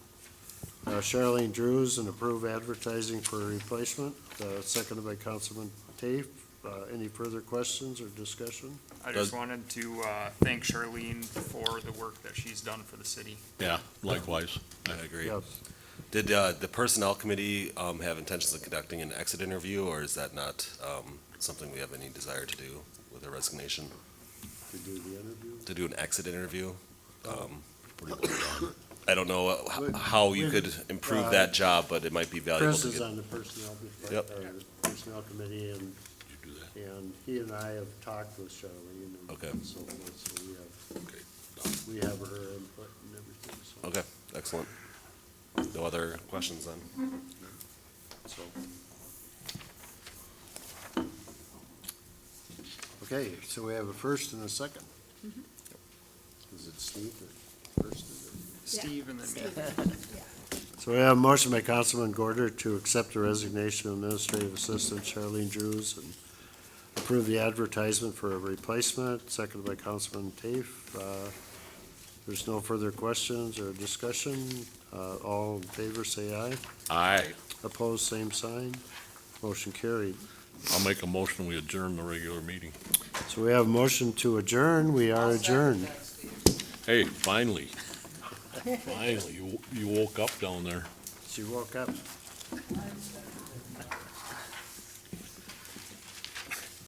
Charlene Drews and approve advertising for a replacement. Seconded by Councilman Tafe. Any further questions or discussion? I just wanted to thank Charlene for the work that she's done for the city. Yeah, likewise. I agree. Yes. Did the Personnel Committee have intentions of conducting an exit interview, or is that not something we have any desire to do with a resignation? To do the interview? To do an exit interview? I don't know how you could improve that job, but it might be valuable Chris to is get. on the Personnel, Yep. Personnel Committee, and he and I have talked with Charlene and Okay. so forth, so we have her input and everything, so. Okay, excellent. No other questions then? So. Okay, so we have a first and a second. Is it Steve or first? Steve and then me. So we have a motion by Councilman Gorder to accept the resignation of Administrative Assistant Charlene Drews and approve the advertisement for a replacement, seconded by Councilman Tafe. There's no further questions or discussion. All in favor, say aye. Aye. Opposed, same sign. Motion carried. I'll make a motion, we adjourn the regular meeting. So we have a motion to adjourn. We are adjourned. Hey, finally. Finally, you woke up down there. She woke up.